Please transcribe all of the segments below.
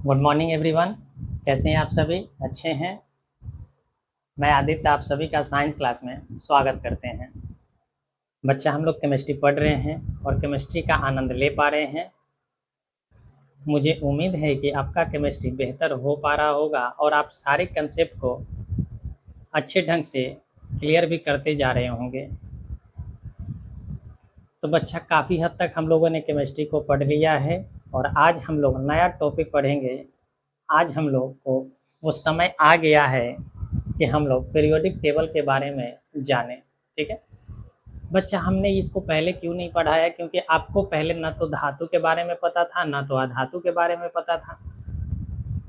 Good morning everyone. कैसे हैं आप सभी? अच्छे हैं। मैं आदित्य आप सभी का साइंस क्लास में स्वागत करते हैं। बच्चा, हम लोग केमिस्ट्री पढ़ रहे हैं और केमिस्ट्री का आनंद ले पा रहे हैं। मुझे उम्मीद है कि आपका केमिस्ट्री बेहतर हो पा रहा होगा और आप सारे कंसेप्ट को अच्छे ढंग से क्लियर भी करते जा रहे होंगे। तो बच्चा, काफ़ी हद तक हम लोगों ने केमिस्ट्री को पढ़ लिया है और आज हम लोग नया टॉपिक पढ़ेंगे। आज हम लोग को वो समय आ गया है कि हम लोग पीरियोडिक टेबल के बारे में जानें। ठीक है बच्चा, हमने इसको पहले क्यों नहीं पढ़ाया? क्योंकि आपको पहले ना तो धातु के बारे में पता था, ना तो अधातु के बारे में पता था,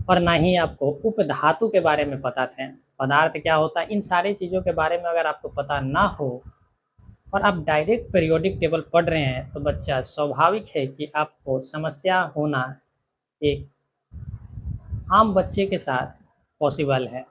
और ना ही आपको उपधातु के बारे में पता थे। पदार्थ क्या होता है, इन सारी चीज़ों के बारे में अगर आपको पता ना हो और आप डायरेक्ट पीरियोडिक टेबल पढ़ रहे हैं तो बच्चा, स्वाभाविक है कि आपको समस्या होना एक आम बच्चे के साथ पॉसिबल है।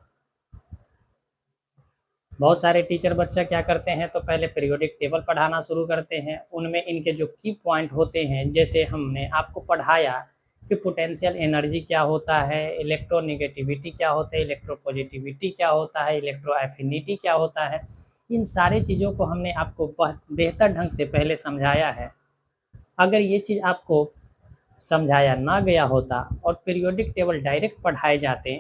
बहुत सारे टीचर बच्चा क्या करते हैं, तो पहले पीरियोडिक टेबल पढ़ाना शुरू करते हैं। उनमें इनके जो की पॉइंट होते हैं, जैसे हमने आपको पढ़ाया कि पोटेंशियल एनर्जी क्या होता है, इलेक्ट्रोनेगेटिविटी क्या होता है, इलेक्ट्रोपॉजिटिविटी क्या होता है, इलेक्ट्रो एफिनिटी क्या होता है, इन सारी चीज़ों को हमने आपको बेहतर ढंग से पहले समझाया है। अगर ये चीज़ आपको समझाया ना गया होता और पीरियोडिक टेबल डायरेक्ट पढ़ाए जाते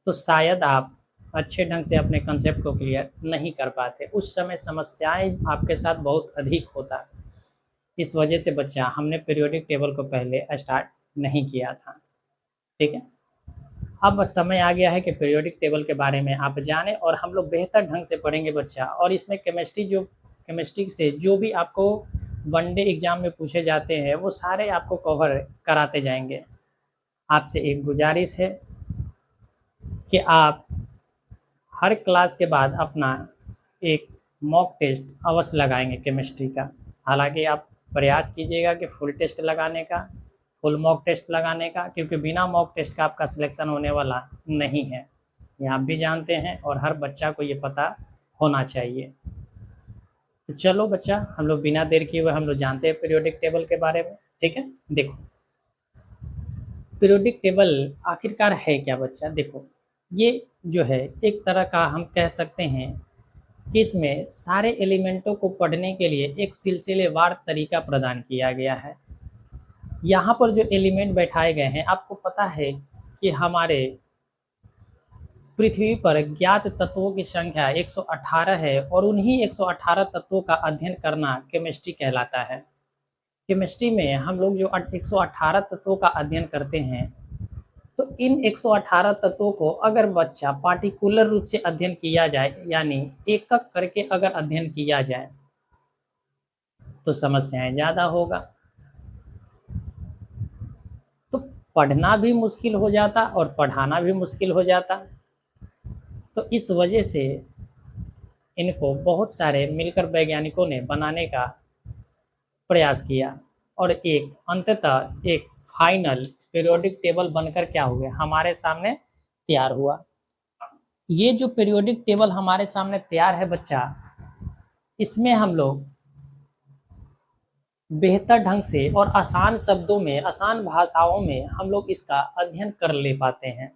तो शायद आप अच्छे ढंग से अपने कंसेप्ट को क्लियर नहीं कर पाते। उस समय समस्याएं आपके साथ बहुत अधिक होता। इस वजह से बच्चा, हमने पीरियोडिक टेबल को पहले स्टार्ट नहीं किया था। ठीक है, अब समय आ गया है कि पीरियोडिक टेबल के बारे में आप जानें और हम लोग बेहतर ढंग से पढ़ेंगे बच्चा। और इसमें केमिस्ट्री से जो भी आपको वनडे एग्ज़ाम में पूछे जाते हैं वो सारे आपको कवर कराते जाएंगे। आपसे एक गुजारिश है कि आप हर क्लास के बाद अपना एक मॉक टेस्ट अवश्य लगाएंगे केमिस्ट्री का। हालांकि आप प्रयास कीजिएगा कि फुल टेस्ट लगाने का, फुल मॉक टेस्ट लगाने का, क्योंकि बिना मॉक टेस्ट का आपका सिलेक्शन होने वाला नहीं है। ये आप भी जानते हैं और हर बच्चा को ये पता होना चाहिए। तो चलो बच्चा, हम लोग बिना देर किए हुए हम लोग जानते हैं पीरियोडिक टेबल के बारे में। ठीक है, देखो पीरियोडिक टेबल आखिरकार है क्या बच्चा? देखो, ये जो है एक तरह का हम कह सकते हैं कि इसमें सारे एलिमेंटों को पढ़ने के लिए एक सिलसिलेवार तरीका प्रदान किया गया है। यहाँ पर जो एलिमेंट बैठाए गए हैं, आपको पता है कि हमारे पृथ्वी पर ज्ञात तत्वों की संख्या 118 है और उन्हीं 118 तत्वों का अध्ययन करना केमिस्ट्री कहलाता है। केमिस्ट्री में हम लोग जो 118 तत्वों का अध्ययन करते हैं, तो इन 118 तत्वों को अगर बच्चा पार्टिकुलर रूप से अध्ययन किया जाए, यानी एक-एक करके अगर अध्ययन किया जाए तो समस्याएं ज़्यादा होगा। तो पढ़ना भी मुश्किल हो जाता और पढ़ाना भी मुश्किल हो जाता। तो इस वजह से इनको बहुत सारे मिलकर वैज्ञानिकों ने बनाने का प्रयास किया और एक अंततः एक फाइनल पीरियोडिक टेबल बनकर क्या हुआ, हमारे सामने तैयार हुआ। ये जो पीरियोडिक टेबल हमारे सामने तैयार है बच्चा, इसमें हम लोग बेहतर ढंग से और आसान शब्दों में, आसान भाषाओं में हम लोग इसका अध्ययन कर ले पाते हैं।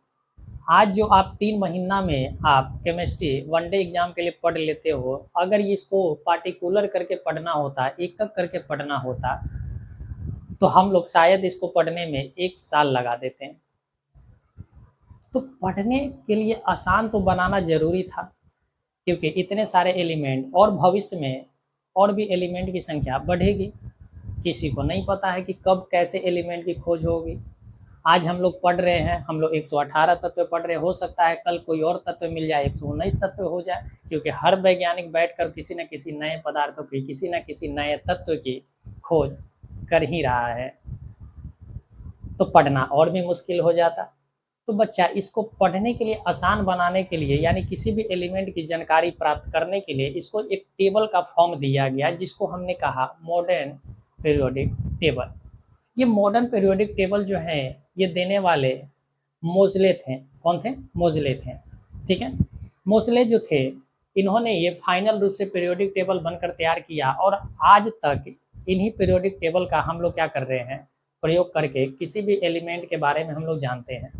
आज जो आप 3 महीना में आप केमिस्ट्री वनडे एग्ज़ाम के लिए पढ़ लेते हो, अगर इसको पार्टिकुलर करके पढ़ना होता, एक-एक करके पढ़ना होता, तो हम लोग शायद इसको पढ़ने में 1 साल लगा देते हैं। तो पढ़ने के लिए आसान तो बनाना ज़रूरी था, क्योंकि इतने सारे एलिमेंट और भविष्य में और भी एलिमेंट की संख्या बढ़ेगी। किसी को नहीं पता है कि कब कैसे एलिमेंट की खोज होगी। आज हम लोग पढ़ रहे हैं, हम लोग 118 तत्व पढ़ रहे हैं, हो सकता है कल कोई और तत्व मिल जाए, 119 तत्व हो जाए, क्योंकि हर वैज्ञानिक बैठकर किसी न किसी नए पदार्थों की, किसी न किसी नए तत्व की खोज कर ही रहा है। तो पढ़ना और भी मुश्किल हो जाता। तो बच्चा, इसको पढ़ने के लिए आसान बनाने के लिए, यानी किसी भी एलिमेंट की जानकारी प्राप्त करने के लिए, इसको एक टेबल का फॉर्म दिया गया, जिसको हमने कहा मॉडर्न पीरियोडिक टेबल। ये मॉडर्न पीरियोडिक टेबल जो है, ये देने वाले मोज़ले थे। कौन थे? मोज़ले थे। ठीक है, मोज़ले जो थे, इन्होंने ये फाइनल रूप से पीरियोडिक टेबल बनकर तैयार किया और आज तक इन्हीं पीरियोडिक टेबल का हम लोग क्या कर रहे हैं, प्रयोग करके किसी भी एलिमेंट के बारे में हम लोग जानते हैं।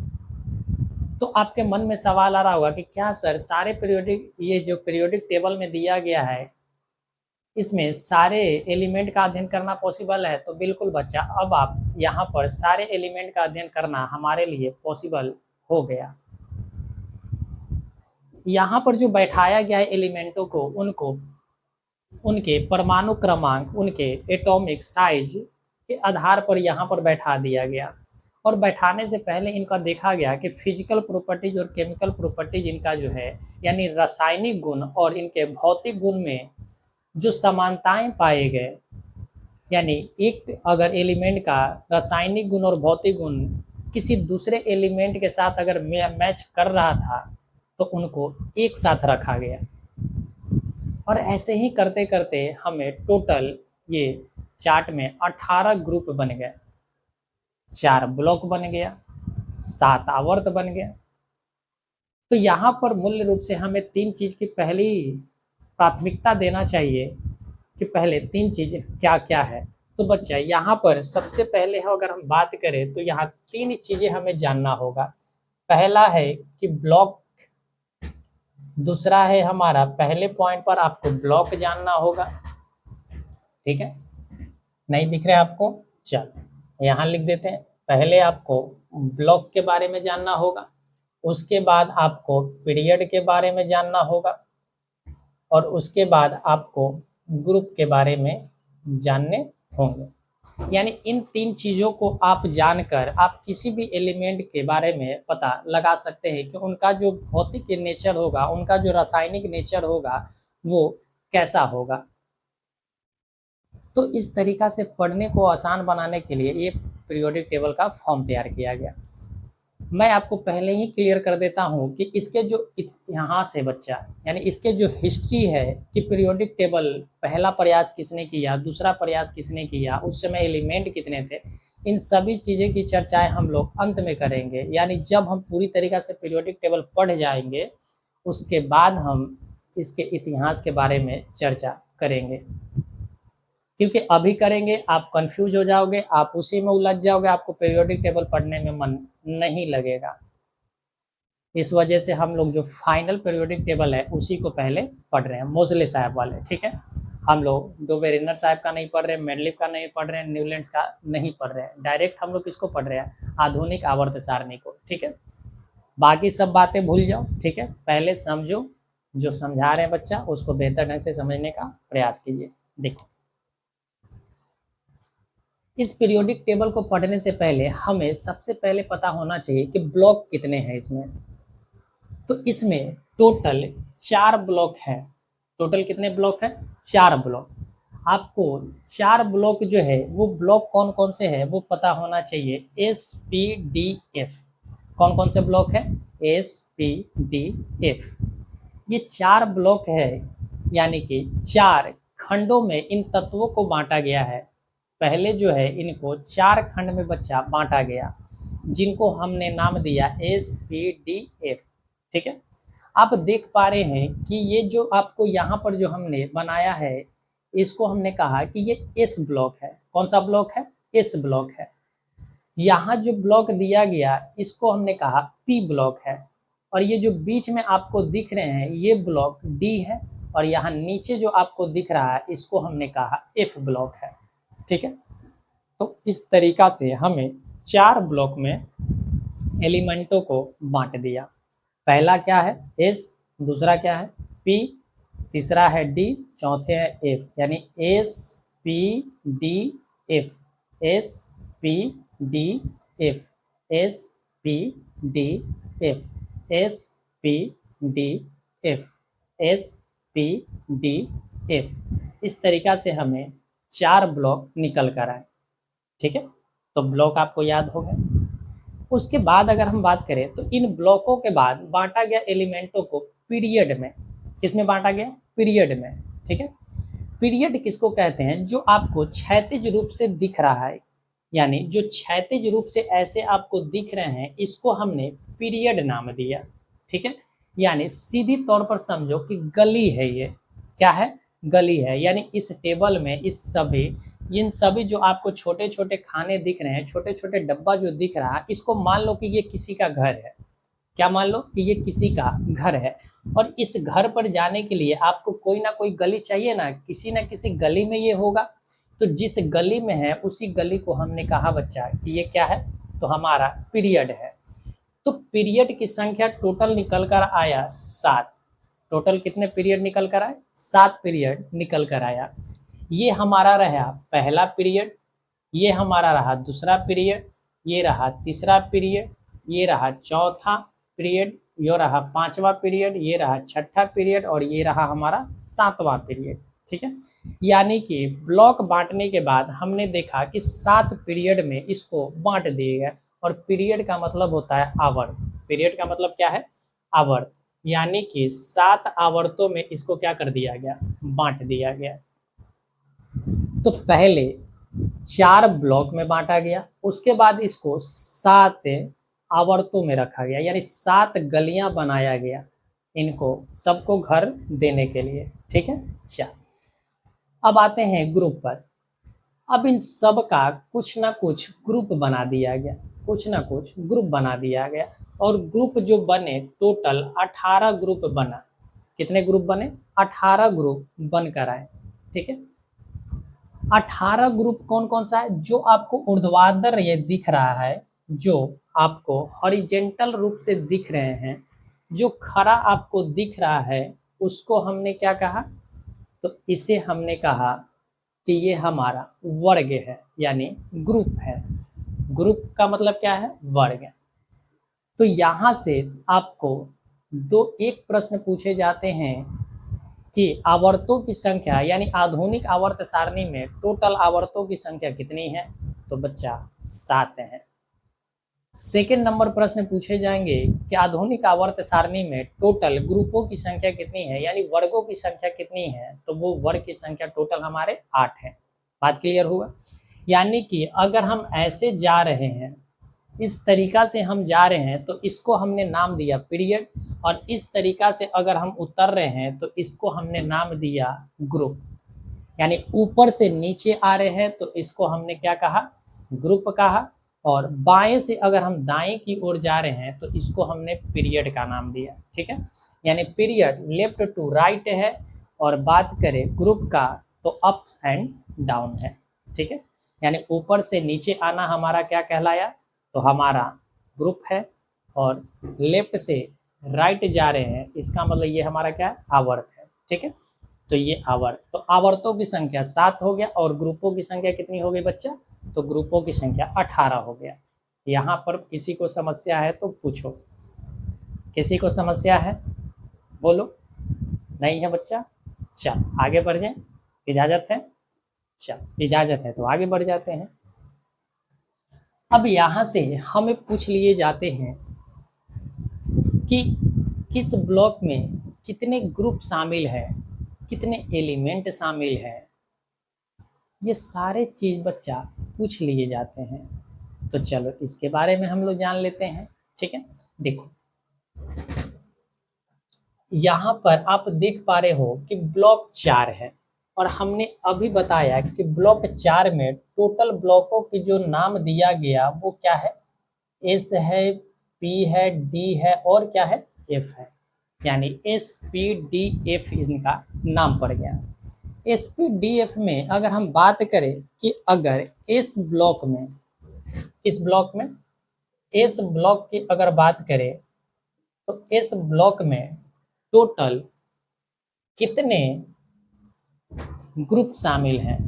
तो आपके मन में सवाल आ रहा होगा कि क्या सर सारे पीरियोडिक, ये जो पीरियोडिक टेबल में दिया गया है, इसमें सारे एलिमेंट का अध्ययन करना पॉसिबल है? तो बिल्कुल बच्चा, अब आप यहाँ पर सारे एलिमेंट का अध्ययन करना हमारे लिए पॉसिबल हो गया। यहाँ पर जो बैठाया गया है एलिमेंटों को, उनको उनके परमाणु क्रमांक, उनके एटॉमिक साइज के आधार पर यहाँ पर बैठा दिया गया। और बैठाने से पहले इनका देखा गया कि फिजिकल प्रॉपर्टीज और केमिकल प्रॉपर्टीज इनका जो है, यानी रासायनिक गुण और इनके भौतिक गुण में जो समानताएं पाए गए, यानी एक अगर एलिमेंट का रासायनिक गुण और भौतिक गुण किसी दूसरे एलिमेंट के साथ अगर मैच कर रहा था तो उनको एक साथ रखा गया। और ऐसे ही करते करते हमें टोटल ये चार्ट में 18 ग्रुप बन गए, 4 ब्लॉक बन गया, 7 आवर्त बन गया। तो यहाँ पर मूल रूप से हमें 3 चीज़ की पहली प्राथमिकता देना चाहिए कि पहले 3 चीज़ क्या क्या है। तो बच्चा यहाँ पर सबसे पहले है, अगर हम बात करें तो यहाँ 3 चीज़ें हमें जानना होगा। पहला है कि ब्लॉक, दूसरा है हमारा, पहले पॉइंट पर आपको ब्लॉक जानना होगा, ठीक है, नहीं दिख रहा है आपको, चलो यहाँ लिख देते हैं। पहले आपको ब्लॉक के बारे में जानना होगा, उसके बाद आपको पीरियड के बारे में जानना होगा, और उसके बाद आपको ग्रुप के बारे में जानने होंगे। यानी इन 3 चीज़ों को आप जानकर आप किसी भी एलिमेंट के बारे में पता लगा सकते हैं कि उनका जो भौतिक नेचर होगा, उनका जो रासायनिक नेचर होगा, वो कैसा होगा। तो इस तरीका से पढ़ने को आसान बनाने के लिए ये पीरियोडिक टेबल का फॉर्म तैयार किया गया। मैं आपको पहले ही क्लियर कर देता हूँ कि इसके जो यहाँ से बच्चा, यानी इसके जो हिस्ट्री है कि पीरियोडिक टेबल पहला प्रयास किसने किया, दूसरा प्रयास किसने किया, उस समय एलिमेंट कितने थे, इन सभी चीज़ें की चर्चाएं हम लोग अंत में करेंगे। यानी जब हम पूरी तरीक़ा से पीरियोडिक टेबल पढ़ जाएंगे, उसके बाद हम इसके इतिहास के बारे में चर्चा करेंगे। क्योंकि अभी करेंगे आप कंफ्यूज हो जाओगे, आप उसी में उलझ जाओगे, आपको पीरियोडिक टेबल पढ़ने में मन नहीं लगेगा। इस वजह से हम लोग जो फाइनल पीरियोडिक टेबल है उसी को पहले पढ़ रहे हैं, मोजले साहब वाले, ठीक है। हम लोग डोबेरेनर साहब का नहीं पढ़ रहे हैं, मेंडलीव का नहीं पढ़ रहे हैं, न्यूलैंड्स का नहीं पढ़ रहे हैं, डायरेक्ट हम लोग किसको पढ़ रहे हैं, आधुनिक आवर्त सारणी को, ठीक है। बाकी सब बातें भूल जाओ, ठीक है, पहले समझो, जो समझा रहे हैं बच्चा उसको बेहतर ढंग से समझने का प्रयास कीजिए। देखो, इस पीरियोडिक टेबल को पढ़ने से पहले हमें सबसे पहले पता होना चाहिए कि ब्लॉक कितने हैं इसमें। तो इसमें टोटल 4 ब्लॉक हैं। टोटल कितने ब्लॉक हैं? 4 ब्लॉक। आपको 4 ब्लॉक जो है वो ब्लॉक कौन कौन से हैं वो पता होना चाहिए। SPDF कौन कौन से ब्लॉक है? SPDF ये 4 ब्लॉक है, यानी कि 4 खंडों में इन तत्वों को बांटा गया है। पहले जो है इनको 4 खंड में बच्चा बांटा गया, जिनको हमने नाम दिया SPDF, ठीक है। आप देख पा रहे हैं कि ये जो आपको यहाँ पर जो हमने बनाया है, इसको हमने कहा कि ये S ब्लॉक है। कौन सा ब्लॉक है? S ब्लॉक है। यहाँ जो ब्लॉक दिया गया इसको हमने कहा P ब्लॉक है, और ये जो बीच में आपको दिख रहे हैं ये ब्लॉक D है, और यहाँ नीचे जो आपको दिख रहा है इसको हमने कहा F ब्लॉक है, ठीक है। तो इस तरीका से हमें 4 ब्लॉक में एलिमेंटों को बांट दिया। पहला क्या है? S, दूसरा क्या है? P, तीसरा है D, चौथे है F, यानी SPDF, SPDF, SPDF, SPDF, SPDF। इस तरीका से हमें 4 ब्लॉक निकल कर आए, ठीक है। तो ब्लॉक आपको याद हो गए। उसके बाद अगर हम बात करें तो इन ब्लॉकों के बाद बांटा गया एलिमेंटों को पीरियड में। किसमें बांटा गया? पीरियड में, ठीक है। पीरियड किसको कहते हैं? जो आपको क्षैतिज रूप से दिख रहा है, यानी जो क्षैतिज रूप से ऐसे आपको दिख रहे हैं, इसको हमने पीरियड नाम दिया, ठीक है। यानी सीधी तौर पर समझो कि गली है, ये क्या है? गली है। यानी इस टेबल में इस सभी इन सभी जो आपको छोटे छोटे खाने दिख रहे हैं, छोटे छोटे डब्बा जो दिख रहा है, इसको मान लो कि ये किसी का घर है। क्या मान लो कि ये किसी का घर है, और इस घर पर जाने के लिए आपको कोई ना कोई गली चाहिए ना, किसी ना किसी गली में ये होगा। तो जिस गली में है उसी गली को हमने कहा बच्चा कि ये क्या है, तो हमारा पीरियड है। तो पीरियड की संख्या टोटल निकल कर आया 7। टोटल कितने पीरियड निकल कर आए, 7 पीरियड निकल कर आया। ये हमारा रहा पहला पीरियड, ये हमारा रहा दूसरा पीरियड, ये रहा तीसरा पीरियड, ये रहा चौथा पीरियड, ये रहा पांचवा पीरियड, ये रहा छठा पीरियड, और ये रहा हमारा 7वां पीरियड। ठीक है, यानी कि ब्लॉक बांटने के बाद हमने देखा कि 7 पीरियड में इसको बांट दिए गए। और पीरियड का मतलब होता है आवर्त। पीरियड का मतलब क्या है, आवर्त। यानी कि 7 आवर्तों में इसको क्या कर दिया गया, बांट दिया गया। तो पहले 4 ब्लॉक में बांटा गया, उसके बाद इसको 7 आवर्तों में रखा गया, यानी 7 गलियां बनाया गया इनको सबको घर देने के लिए। ठीक है, चल अब आते हैं ग्रुप पर। अब इन सब का कुछ ना कुछ ग्रुप बना दिया गया, कुछ ना कुछ ग्रुप बना दिया गया। और ग्रुप जो बने, टोटल 18 ग्रुप बना। कितने ग्रुप बने, 18 ग्रुप बनकर आए। ठीक है, 18 ग्रुप कौन कौन सा है, जो आपको ऊर्ध्वाधर ये दिख रहा है, जो आपको हॉरिजेंटल रूप से दिख रहे हैं, जो खड़ा आपको दिख रहा है, उसको हमने क्या कहा, तो इसे हमने कहा कि ये हमारा वर्ग है, यानी ग्रुप है। ग्रुप का मतलब क्या है, वर्ग। तो यहाँ से आपको एक प्रश्न पूछे जाते हैं कि आवर्तों की संख्या, यानी आधुनिक आवर्त सारणी में टोटल आवर्तों की संख्या कितनी है, तो बच्चा 7 है। सेकेंड नंबर प्रश्न पूछे जाएंगे कि आधुनिक आवर्त सारणी में टोटल ग्रुपों की संख्या कितनी है, यानी वर्गों की संख्या कितनी है, तो वो वर्ग की संख्या टोटल हमारे 8 है। बात क्लियर हुआ। यानी कि अगर हम ऐसे जा रहे हैं, इस तरीका से हम जा रहे हैं, तो इसको हमने नाम दिया पीरियड। और इस तरीका से अगर हम उतर रहे हैं, तो इसको हमने नाम दिया ग्रुप। यानी ऊपर से नीचे आ रहे हैं, तो इसको हमने क्या कहा, ग्रुप कहा। और बाएं से अगर हम दाएं की ओर जा रहे हैं, तो इसको हमने पीरियड का नाम दिया। ठीक है, यानी पीरियड लेफ्ट टू राइट है, और बात करें ग्रुप का तो अप्स एंड डाउन है। ठीक है, यानी ऊपर से नीचे आना हमारा क्या कहलाया, तो हमारा ग्रुप है। और लेफ्ट से राइट जा रहे हैं, इसका मतलब ये हमारा क्या है, आवर्त है। ठीक है, तो ये आवर्त, तो आवर्तों की संख्या 7 हो गया, और ग्रुपों की संख्या कितनी हो गई बच्चा, तो ग्रुपों की संख्या 18 हो गया। यहाँ पर किसी को समस्या है तो पूछो, किसी को समस्या है, बोलो। नहीं है बच्चा, चल आगे बढ़ जाए, इजाज़त है, चल इजाज़त है तो आगे बढ़ जाते हैं। अब यहाँ से हमें पूछ लिए जाते हैं कि किस ब्लॉक में कितने ग्रुप शामिल हैं, कितने एलिमेंट शामिल हैं, ये सारे चीज़ बच्चा पूछ लिए जाते हैं। तो चलो इसके बारे में हम लोग जान लेते हैं। ठीक है, देखो यहाँ पर आप देख पा रहे हो कि ब्लॉक 4 है, और हमने अभी बताया कि ब्लॉक 4 में टोटल ब्लॉकों की जो नाम दिया गया वो क्या है, एस है, पी है, डी है, और क्या है, एफ है। यानी एस पी डी एफ इनका नाम पड़ गया। एस पी डी एफ में अगर हम बात करें कि अगर इस ब्लॉक में, किस ब्लॉक में, इस ब्लॉक की अगर बात करें, तो इस ब्लॉक में टोटल कितने ग्रुप शामिल हैं।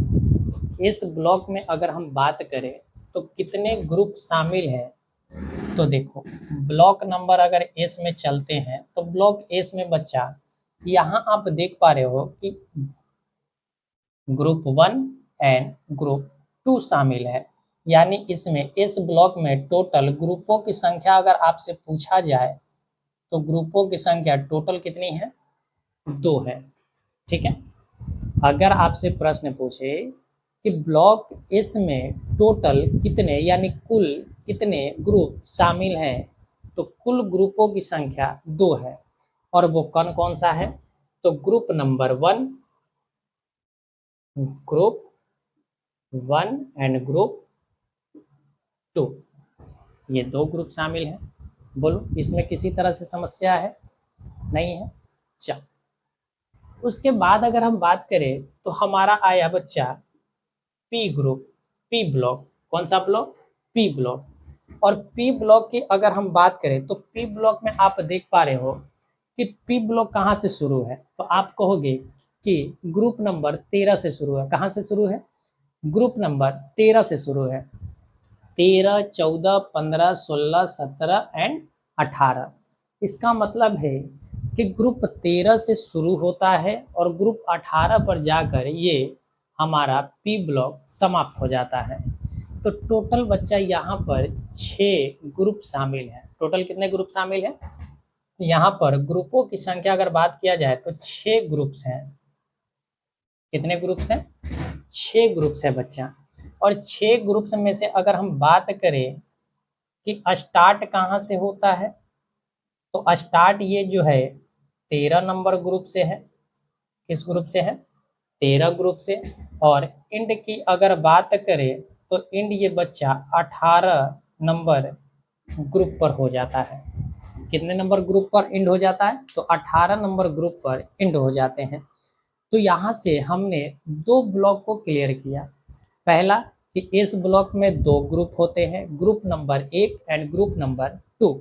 इस ब्लॉक में अगर हम बात करें तो कितने ग्रुप शामिल हैं, तो देखो ब्लॉक नंबर अगर एस में चलते हैं, तो ब्लॉक एस में बच्चा यहाँ आप देख पा रहे हो कि ग्रुप 1 एंड ग्रुप 2 शामिल है। यानी इसमें इस ब्लॉक में टोटल ग्रुपों की संख्या अगर आपसे पूछा जाए, तो ग्रुपों की संख्या टोटल कितनी है, 2 है। ठीक है, अगर आपसे प्रश्न पूछे कि ब्लॉक एस में टोटल कितने, यानी कुल कितने ग्रुप शामिल हैं, तो कुल ग्रुपों की संख्या 2 है। और वो कौन कौन सा है, तो group number 1, group 1 and group 2, ये 2 ग्रुप शामिल हैं। बोलो इसमें किसी तरह से समस्या है? नहीं है। चल, उसके बाद अगर हम बात करें तो हमारा आया बच्चा पी ग्रुप, पी ब्लॉक। कौन सा ब्लॉक? P block. और पी ब्लॉक की अगर हम बात करें तो पी ब्लॉक में आप देख पा रहे हो कि पी ब्लॉक कहाँ से शुरू है, तो आप कहोगे कि ग्रुप नंबर 13 से शुरू है। कहाँ से शुरू है? ग्रुप नंबर 13 से शुरू है। 13, 14, 15, 16, 17 एंड 18। इसका मतलब है कि ग्रुप 13 से शुरू होता है और ग्रुप 18 पर जाकर ये हमारा पी ब्लॉक समाप्त हो जाता है। तो टोटल बच्चा यहाँ पर 6 ग्रुप शामिल हैं। टोटल कितने ग्रुप शामिल हैं? यहाँ पर ग्रुपों की संख्या अगर बात किया जाए तो 6 ग्रुप्स हैं। कितने ग्रुप्स हैं? 6 ग्रुप्स है बच्चा। और 6 ग्रुप्स में से अगर हम बात करें कि स्टार्ट कहाँ से होता है, तो स्टार्ट ये जो है 13 नंबर ग्रुप से है। किस ग्रुप से है? 13 ग्रुप से। और इंड की अगर बात करें तो इंड ये बच्चा 18 नंबर ग्रुप पर हो जाता है। कितने नंबर ग्रुप पर इंड हो जाता है? तो 18 नंबर ग्रुप पर इंड हो जाते हैं। तो यहाँ से हमने 2 ब्लॉक को क्लियर किया। पहला कि इस ब्लॉक में 2 ग्रुप होते हैं, group number 1 and group number 2।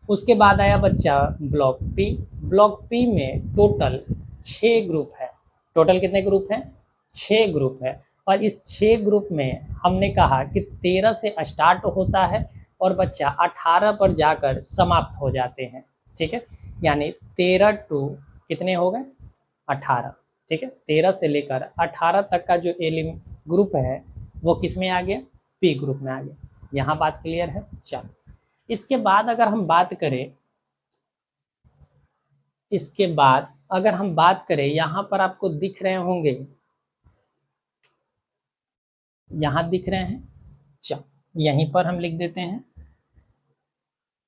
उसके बाद आया बच्चा ब्लॉक पी। ब्लॉक पी में टोटल 6 ग्रुप है। टोटल कितने ग्रुप हैं? 6 ग्रुप है। और इस 6 ग्रुप में हमने कहा कि 13 से स्टार्ट होता है और बच्चा 18 पर जाकर समाप्त हो जाते हैं। ठीक है, यानी 13 टू कितने हो गए? 18। ठीक है, 13 से लेकर 18 तक का जो एलिम ग्रुप है वो किस में आ गया? पी ग्रुप में आ गया। यहाँ बात क्लियर है? चल, इसके बाद अगर हम बात करें, इसके बाद अगर हम बात करें यहाँ पर आपको दिख रहे होंगे, यहाँ दिख रहे हैं। चल, यहीं पर हम लिख देते हैं।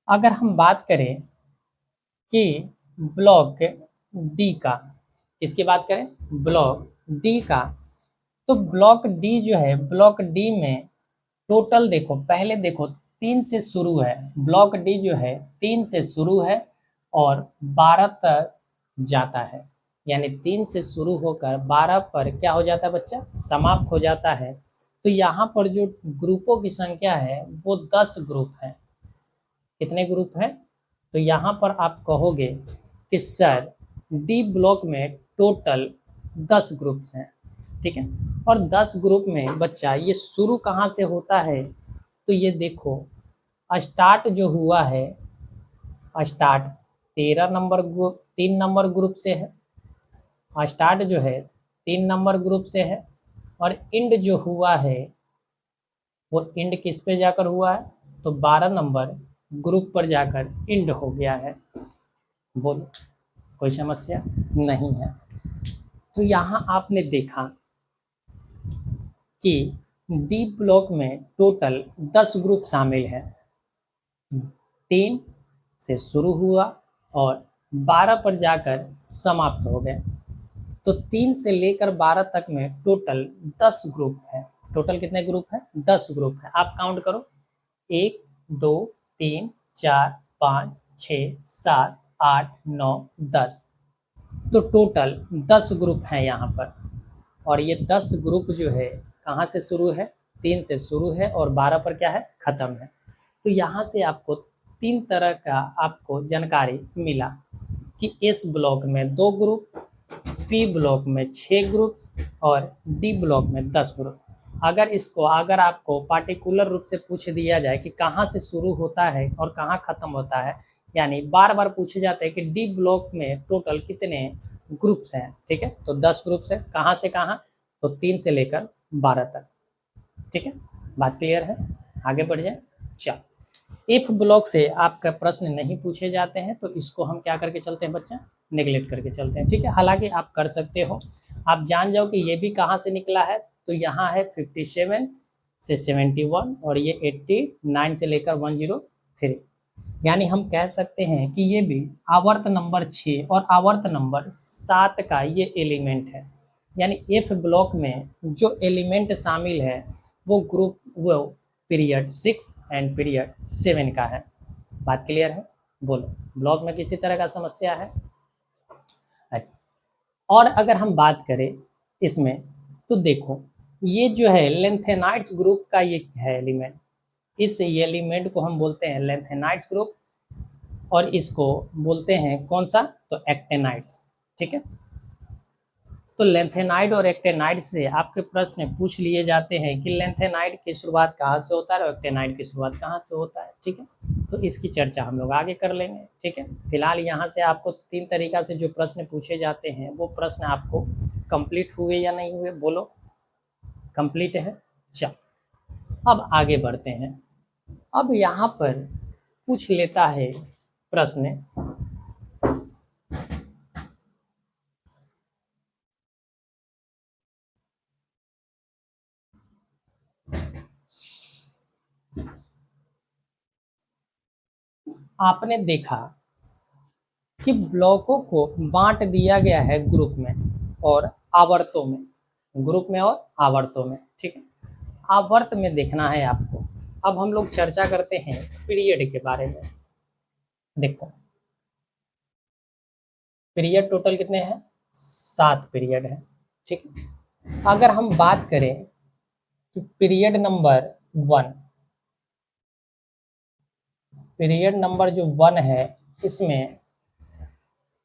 अगर हम बात करें कि ब्लॉक डी का, इसकी बात करें ब्लॉक डी का, तो ब्लॉक डी जो है, ब्लॉक डी में टोटल देखो, पहले देखो 3 से शुरू है। ब्लॉक डी जो है 3 से शुरू है और 12 तक जाता है। यानी 3 से शुरू होकर 12 पर क्या हो जाता है बच्चा? समाप्त हो जाता है। तो यहाँ पर जो ग्रुपों की संख्या है वो 10 ग्रुप है। कितने ग्रुप हैं? तो यहाँ पर आप कहोगे कि सर डी ब्लॉक में टोटल 10 ग्रुप्स हैं। ठीक है, और 10 ग्रुप में बच्चा ये शुरू कहाँ से होता है? तो ये देखो, स्टार्ट जो हुआ है, start 13 number group, 3 number group से है। स्टार्ट जो है 3 नंबर ग्रुप से है। और इंड जो हुआ है वो इंड किस पे जाकर हुआ है? तो 12 नंबर ग्रुप पर जाकर इंड हो गया है। बोलो कोई समस्या नहीं है। तो यहाँ आपने देखा कि डी ब्लॉक में टोटल 10 ग्रुप शामिल हैं। 3 से शुरू हुआ और 12 पर जाकर समाप्त हो गए। तो 3 से लेकर 12 तक में टोटल 10 ग्रुप है। टोटल कितने ग्रुप है? 10 ग्रुप है। आप काउंट करो, 1, 2, 3, 4, 5, 6, 7, 8, 9, 10। तो टोटल 10 ग्रुप हैं यहाँ पर। और ये 10 ग्रुप जो है कहाँ से शुरू है? 3 से शुरू है और 12 पर क्या है? ख़त्म है। तो यहाँ से आपको 3 तरह का आपको जानकारी मिला कि इस ब्लॉक में 2 ग्रुप, पी ब्लॉक में 6 ग्रुप्स और डी ब्लॉक में 10 ग्रुप। अगर आपको पार्टिकुलर रूप से पूछ दिया जाए कि कहाँ से शुरू होता है और कहाँ ख़त्म होता है, यानी बार बार पूछे जाते हैं कि डी ब्लॉक में टोटल कितने ग्रुप्स हैं, ठीक है, तो 10 ग्रुप्स हैं। कहाँ से कहाँ? तो 3 से लेकर 12 तक। ठीक है, बात क्लियर है? आगे बढ़ जाए। चल, इफ ब्लॉक से आपका प्रश्न नहीं पूछे जाते हैं तो इसको हम क्या करके चलते हैं बच्चा? नेगलेक्ट करके चलते हैं। ठीक है, हालांकि आप कर सकते हो। आप जान जाओ कि ये भी कहाँ से निकला है, तो यहाँ है 57 से 71 और ये 89 से लेकर 103। यानी हम कह सकते हैं कि ये भी आवर्त नंबर 6 और आवर्त नंबर 7 का ये एलिमेंट है। यानी एफ ब्लॉक में जो एलिमेंट शामिल है वो पीरियड 6 एंड पीरियड 7 का है। बात क्लियर है? बोलो, ब्लॉक में किसी तरह का समस्या है? अच्छा, और अगर हम बात करें इसमें, तो देखो ये जो है लेंथेनाइड्स ग्रुप का ये है एलिमेंट, इस एलिमेंट को हम बोलते हैं लेंथेनाइड्स ग्रुप, और इसको बोलते हैं कौन सा, तो एक्टेनाइड्स। ठीक है, तो लेंथेनाइड और एक्टेनाइड से आपके प्रश्न पूछ लिए जाते हैं कि लेंथेनाइड की शुरुआत कहाँ से होता है और एक्टेनाइड की शुरुआत कहाँ से होता है। ठीक है, तो इसकी चर्चा हम लोग आगे कर लेंगे। ठीक है, फिलहाल यहाँ से आपको 3 तरीका से जो प्रश्न पूछे जाते हैं वो प्रश्न आपको कंप्लीट हुए या नहीं हुए, बोलो कंप्लीट है। चल, अब आगे बढ़ते हैं। अब यहाँ पर पूछ लेता है प्रश्न, आपने देखा कि ब्लॉकों को बांट दिया गया है ग्रुप में और आवर्तों में, ग्रुप में और आवर्तों में। ठीक है, आवर्त में देखना है आपको। अब हम लोग चर्चा करते हैं पीरियड के बारे में। देखो, पीरियड टोटल कितने हैं, 7 पीरियड है। ठीक है, अगर हम बात करें कि पीरियड नंबर 1, पीरियड नंबर जो 1 है, इसमें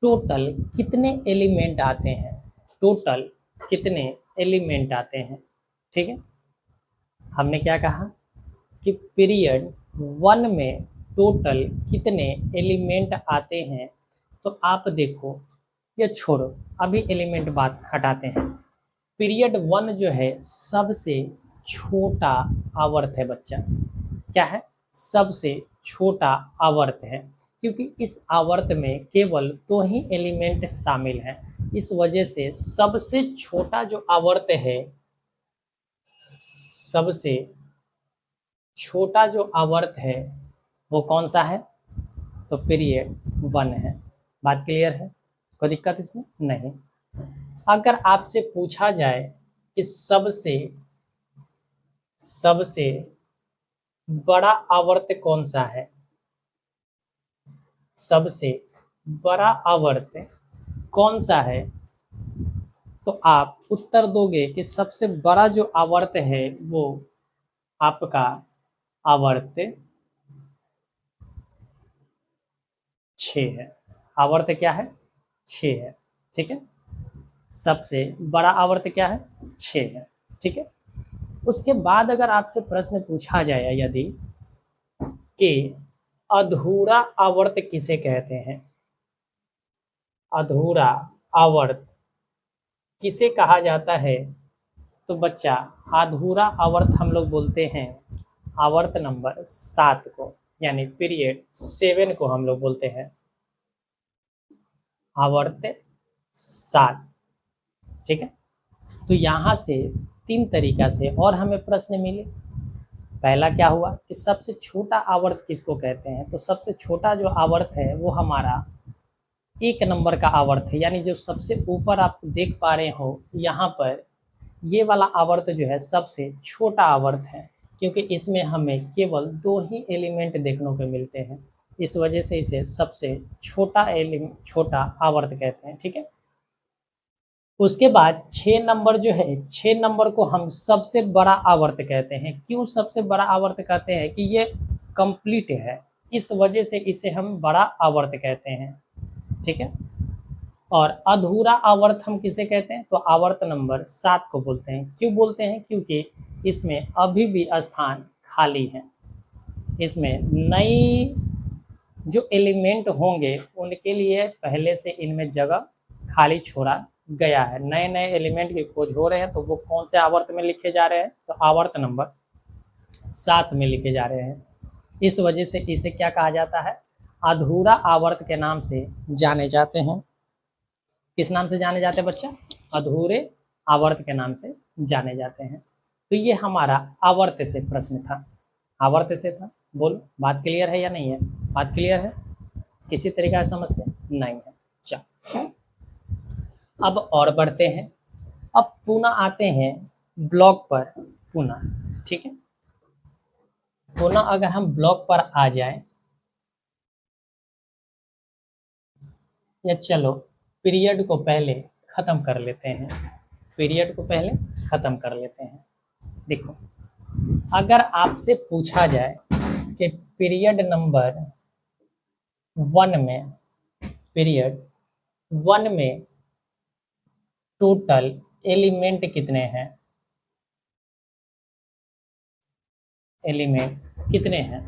टोटल कितने एलिमेंट आते हैं, टोटल कितने एलिमेंट आते हैं। ठीक है, हमने क्या कहा कि पीरियड 1 में टोटल कितने एलिमेंट आते हैं। तो आप देखो, ये छोड़ो, अभी एलिमेंट बात हटाते हैं। पीरियड 1 जो है सबसे छोटा आवर्त है बच्चा। क्या है, सबसे छोटा आवर्त है, क्योंकि इस आवर्त में केवल 2 ही एलिमेंट शामिल हैं। इस वजह से सबसे छोटा जो आवर्त है, सबसे छोटा जो आवर्त है वो कौन सा है, तो पीरियड 1 है। बात क्लियर है? कोई दिक्कत इसमें नहीं। अगर आपसे पूछा जाए कि सबसे सबसे बड़ा आवर्त कौन सा है, सबसे बड़ा आवर्त कौन सा है, तो आप उत्तर दोगे कि सबसे बड़ा जो आवर्त है वो आपका आवर्त 6 है। आवर्त क्या है, 6 है। ठीक है, सबसे बड़ा आवर्त क्या है, 6 है। ठीक है, उसके बाद अगर आपसे प्रश्न पूछा जाए यदि कि अधूरा आवर्त किसे कहते हैं, अधूरा आवर्त किसे कहा जाता है, तो बच्चा अधूरा आवर्त हम लोग बोलते हैं आवर्त नंबर 7 को, यानी पीरियड 7 को हम लोग बोलते हैं आवर्त 7। ठीक है, तो यहाँ से 3 तरीका से और हमें प्रश्न मिले। पहला क्या हुआ कि सबसे छोटा आवर्त किसको कहते हैं, तो सबसे छोटा जो आवर्त है वो हमारा 1 नंबर का आवर्त है, यानी जो सबसे ऊपर आप देख पा रहे हो यहाँ पर, ये वाला आवर्त जो है सबसे छोटा आवर्त है, क्योंकि इसमें हमें केवल 2 ही एलिमेंट देखने को मिलते हैं। इस वजह से इसे सबसे छोटा आवर्त कहते हैं। ठीक है, उसके बाद 6 नंबर जो है, 6 नंबर को हम सबसे बड़ा आवर्त कहते हैं। क्यों सबसे बड़ा आवर्त कहते हैं, कि ये कंप्लीट है, इस वजह से इसे हम बड़ा आवर्त कहते हैं। ठीक है, और अधूरा आवर्त हम किसे कहते हैं, तो आवर्त नंबर 7 को बोलते हैं। क्यों बोलते हैं, क्योंकि इसमें अभी भी स्थान खाली है, इसमें नई जो एलिमेंट होंगे उनके लिए पहले से इनमें जगह खाली छोड़ा गया है। नए नए एलिमेंट की खोज हो रहे हैं, तो वो कौन से आवर्त में लिखे जा रहे हैं, तो आवर्त नंबर 7 में लिखे जा रहे हैं। इस वजह से इसे क्या कहा जाता है, अधूरा आवर्त के नाम से जाने जाते हैं। किस नाम से जाने जाते हैं बच्चा, अधूरे आवर्त के नाम से जाने जाते हैं। तो ये हमारा आवर्त से प्रश्न था, आवर्त से था। बोलो, बात क्लियर है या नहीं है? बात क्लियर है, किसी तरीके का समस्या नहीं है। चल, अब और बढ़ते हैं। अब पुनः आते हैं ब्लॉक पर, पुनः, ठीक है। पुनः अगर हम ब्लॉक पर आ जाएं, या चलो पीरियड को पहले ख़त्म कर लेते हैं, पीरियड को पहले ख़त्म कर लेते हैं। देखो, अगर आपसे पूछा जाए कि पीरियड नंबर 1 में, पीरियड 1 में टोटल एलिमेंट कितने हैं, एलिमेंट कितने हैं,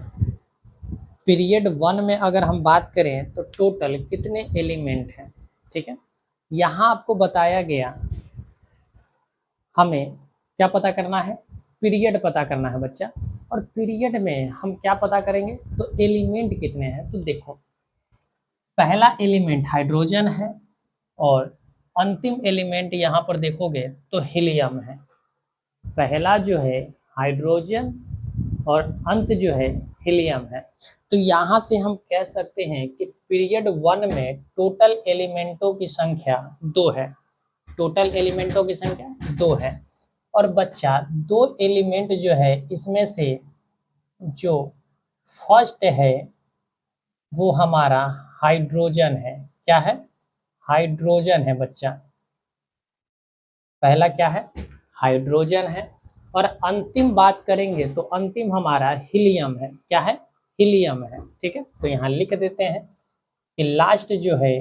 पीरियड 1 में अगर हम बात करें तो टोटल कितने एलिमेंट हैं, ठीक है। यहाँ आपको बताया गया हमें क्या पता करना है, पीरियड पता करना है बच्चा। और पीरियड में हम क्या पता करेंगे, तो एलिमेंट कितने हैं। तो देखो, पहला एलिमेंट हाइड्रोजन है और अंतिम एलिमेंट यहाँ पर देखोगे तो हीलियम है। पहला जो है हाइड्रोजन और अंत जो है हीलियम है। तो यहाँ से हम कह सकते हैं कि पीरियड 1 में टोटल एलिमेंटों की संख्या 2 है, टोटल एलिमेंटों की संख्या 2 है। और बच्चा 2 एलिमेंट जो है इसमें से जो फर्स्ट है वो हमारा हाइड्रोजन है। क्या है, हाइड्रोजन है बच्चा, पहला क्या है, हाइड्रोजन है। और अंतिम बात करेंगे तो अंतिम हमारा हीलियम है। क्या है, हीलियम है, ठीक है। तो यहाँ लिख देते हैं कि लास्ट जो है,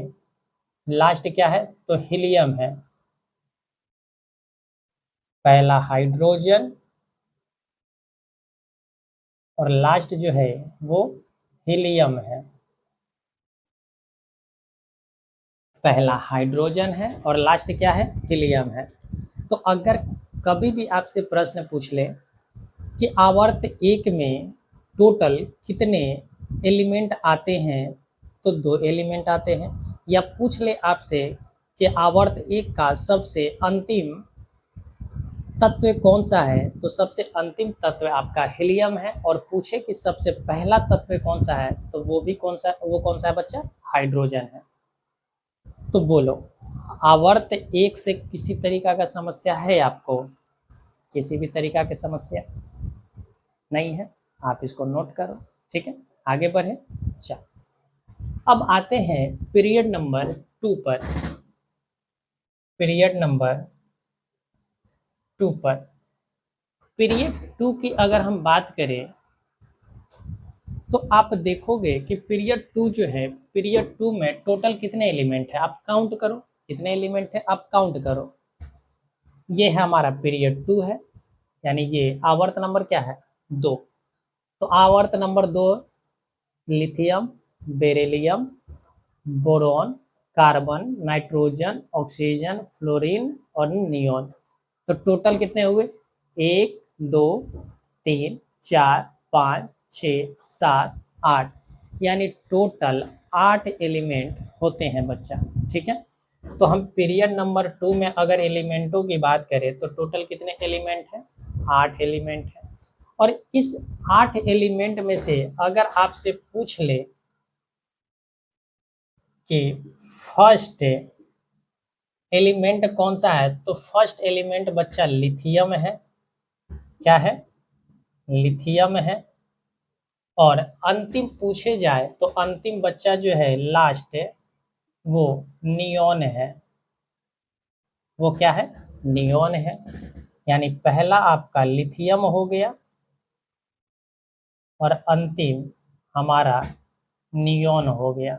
लास्ट क्या है, तो हीलियम है। पहला हाइड्रोजन और लास्ट जो है वो हीलियम है। पहला हाइड्रोजन है और लास्ट क्या है, हीलियम है। तो अगर कभी भी आपसे प्रश्न पूछ ले कि आवर्त 1 में टोटल कितने एलिमेंट आते हैं, तो 2 एलिमेंट आते हैं। या पूछ ले आपसे कि आवर्त 1 का सबसे अंतिम तत्व कौन सा है, तो सबसे अंतिम तत्व आपका हीलियम है। और पूछे कि सबसे पहला तत्व कौन सा है, तो वो भी कौन सा, वो कौन सा है बच्चा, हाइड्रोजन है। तो बोलो, आवर्त 1 से किसी तरीका का समस्या है आपको, किसी भी तरीका की समस्या नहीं है, आप इसको नोट करो, ठीक है। आगे बढ़े, चल अब आते हैं पीरियड नंबर 2 पर, पीरियड नंबर 2 पर। पीरियड 2 की अगर हम बात करें तो आप देखोगे कि पीरियड 2 जो है, पीरियड 2 में टोटल कितने एलिमेंट है, आप काउंट करो, कितने एलिमेंट है आप काउंट करो। ये है हमारा पीरियड 2 है, यानी ये आवर्त नंबर क्या है, 2। तो आवर्त number 2, lithium, beryllium, boron, carbon, nitrogen, oxygen, fluorine और नियोन। तो टोटल कितने हुए, 1 2 3 4 5 6 7 8, यानी टोटल 8 एलिमेंट होते हैं बच्चा, ठीक है। तो हम पीरियड नंबर 2 में अगर एलिमेंटों की बात करें तो टोटल कितने एलिमेंट हैं, 8 एलिमेंट हैं। और इस 8 एलिमेंट में से अगर आपसे पूछ ले कि फर्स्ट एलिमेंट कौन सा है, तो फर्स्ट एलिमेंट बच्चा लिथियम है। क्या है, लिथियम है। और अंतिम पूछे जाए तो अंतिम बच्चा जो है लास्ट, वो नियोन है। वो क्या है, नियोन है। यानी पहला आपका लिथियम हो गया और अंतिम हमारा नियोन हो गया।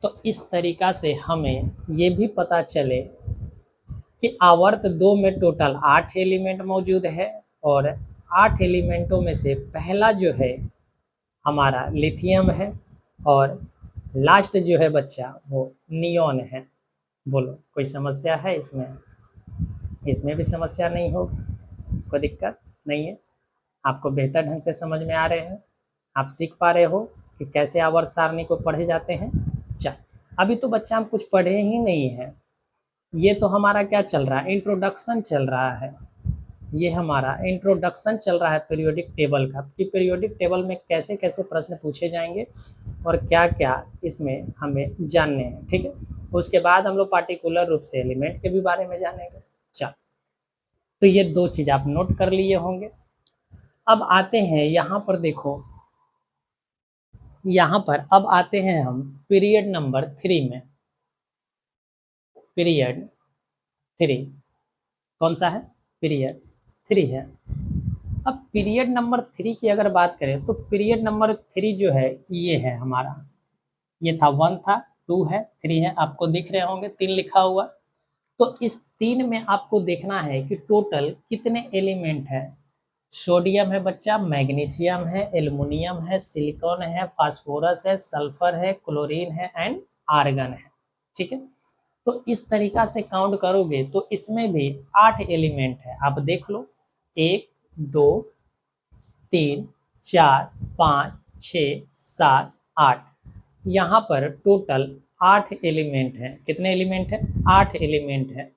तो इस तरीका से हमें ये भी पता चले कि आवर्त 2 में टोटल 8 एलिमेंट मौजूद है। और 8 एलिमेंटों में से पहला जो है हमारा लिथियम है और लास्ट जो है बच्चा वो नियोन है। बोलो, कोई समस्या है इसमें, इसमें भी समस्या नहीं होगी, कोई दिक्कत नहीं है। आपको बेहतर ढंग से समझ में आ रहे हैं, आप सीख पा रहे हो कि कैसे आवर्त सारणी को पढ़े जाते हैं। चल, अभी तो बच्चा हम कुछ पढ़े ही नहीं हैं, ये तो हमारा क्या चल रहा है, इंट्रोडक्शन चल रहा है। ये हमारा इंट्रोडक्शन चल रहा है पीरियोडिक टेबल का, कि पीरियोडिक टेबल में कैसे कैसे प्रश्न पूछे जाएंगे और क्या क्या इसमें हमें जानने हैं, ठीक है। उसके बाद हम लोग पार्टिकुलर रूप से एलिमेंट के भी बारे में जानेंगे। चल, तो ये दो चीज़ आप नोट कर लिए होंगे। अब आते हैं यहाँ पर, देखो यहाँ पर अब आते हैं हम पीरियड नंबर 3 में। पीरियड 3 कौन सा है? पीरियड 3 है। अब पीरियड नंबर 3 की अगर बात करें तो पीरियड नंबर 3 जो है ये है हमारा, ये था 1 था, 2 है, 3 है, आपको दिख रहे होंगे 3 लिखा हुआ। तो इस 3 में आपको देखना है कि टोटल कितने एलिमेंट है। सोडियम है बच्चा, मैग्नीशियम है, एल्युमिनियम है, सिलिकॉन है, फास्फोरस है, सल्फर है, क्लोरीन है एंड आर्गन है, ठीक है। तो इस तरीका से काउंट करोगे तो इसमें भी 8 एलिमेंट है। आप देख लो, 1 2 3 4 5 6 7 8, यहाँ पर टोटल 8 एलिमेंट हैं। कितने एलिमेंट हैं? 8 एलिमेंट हैं।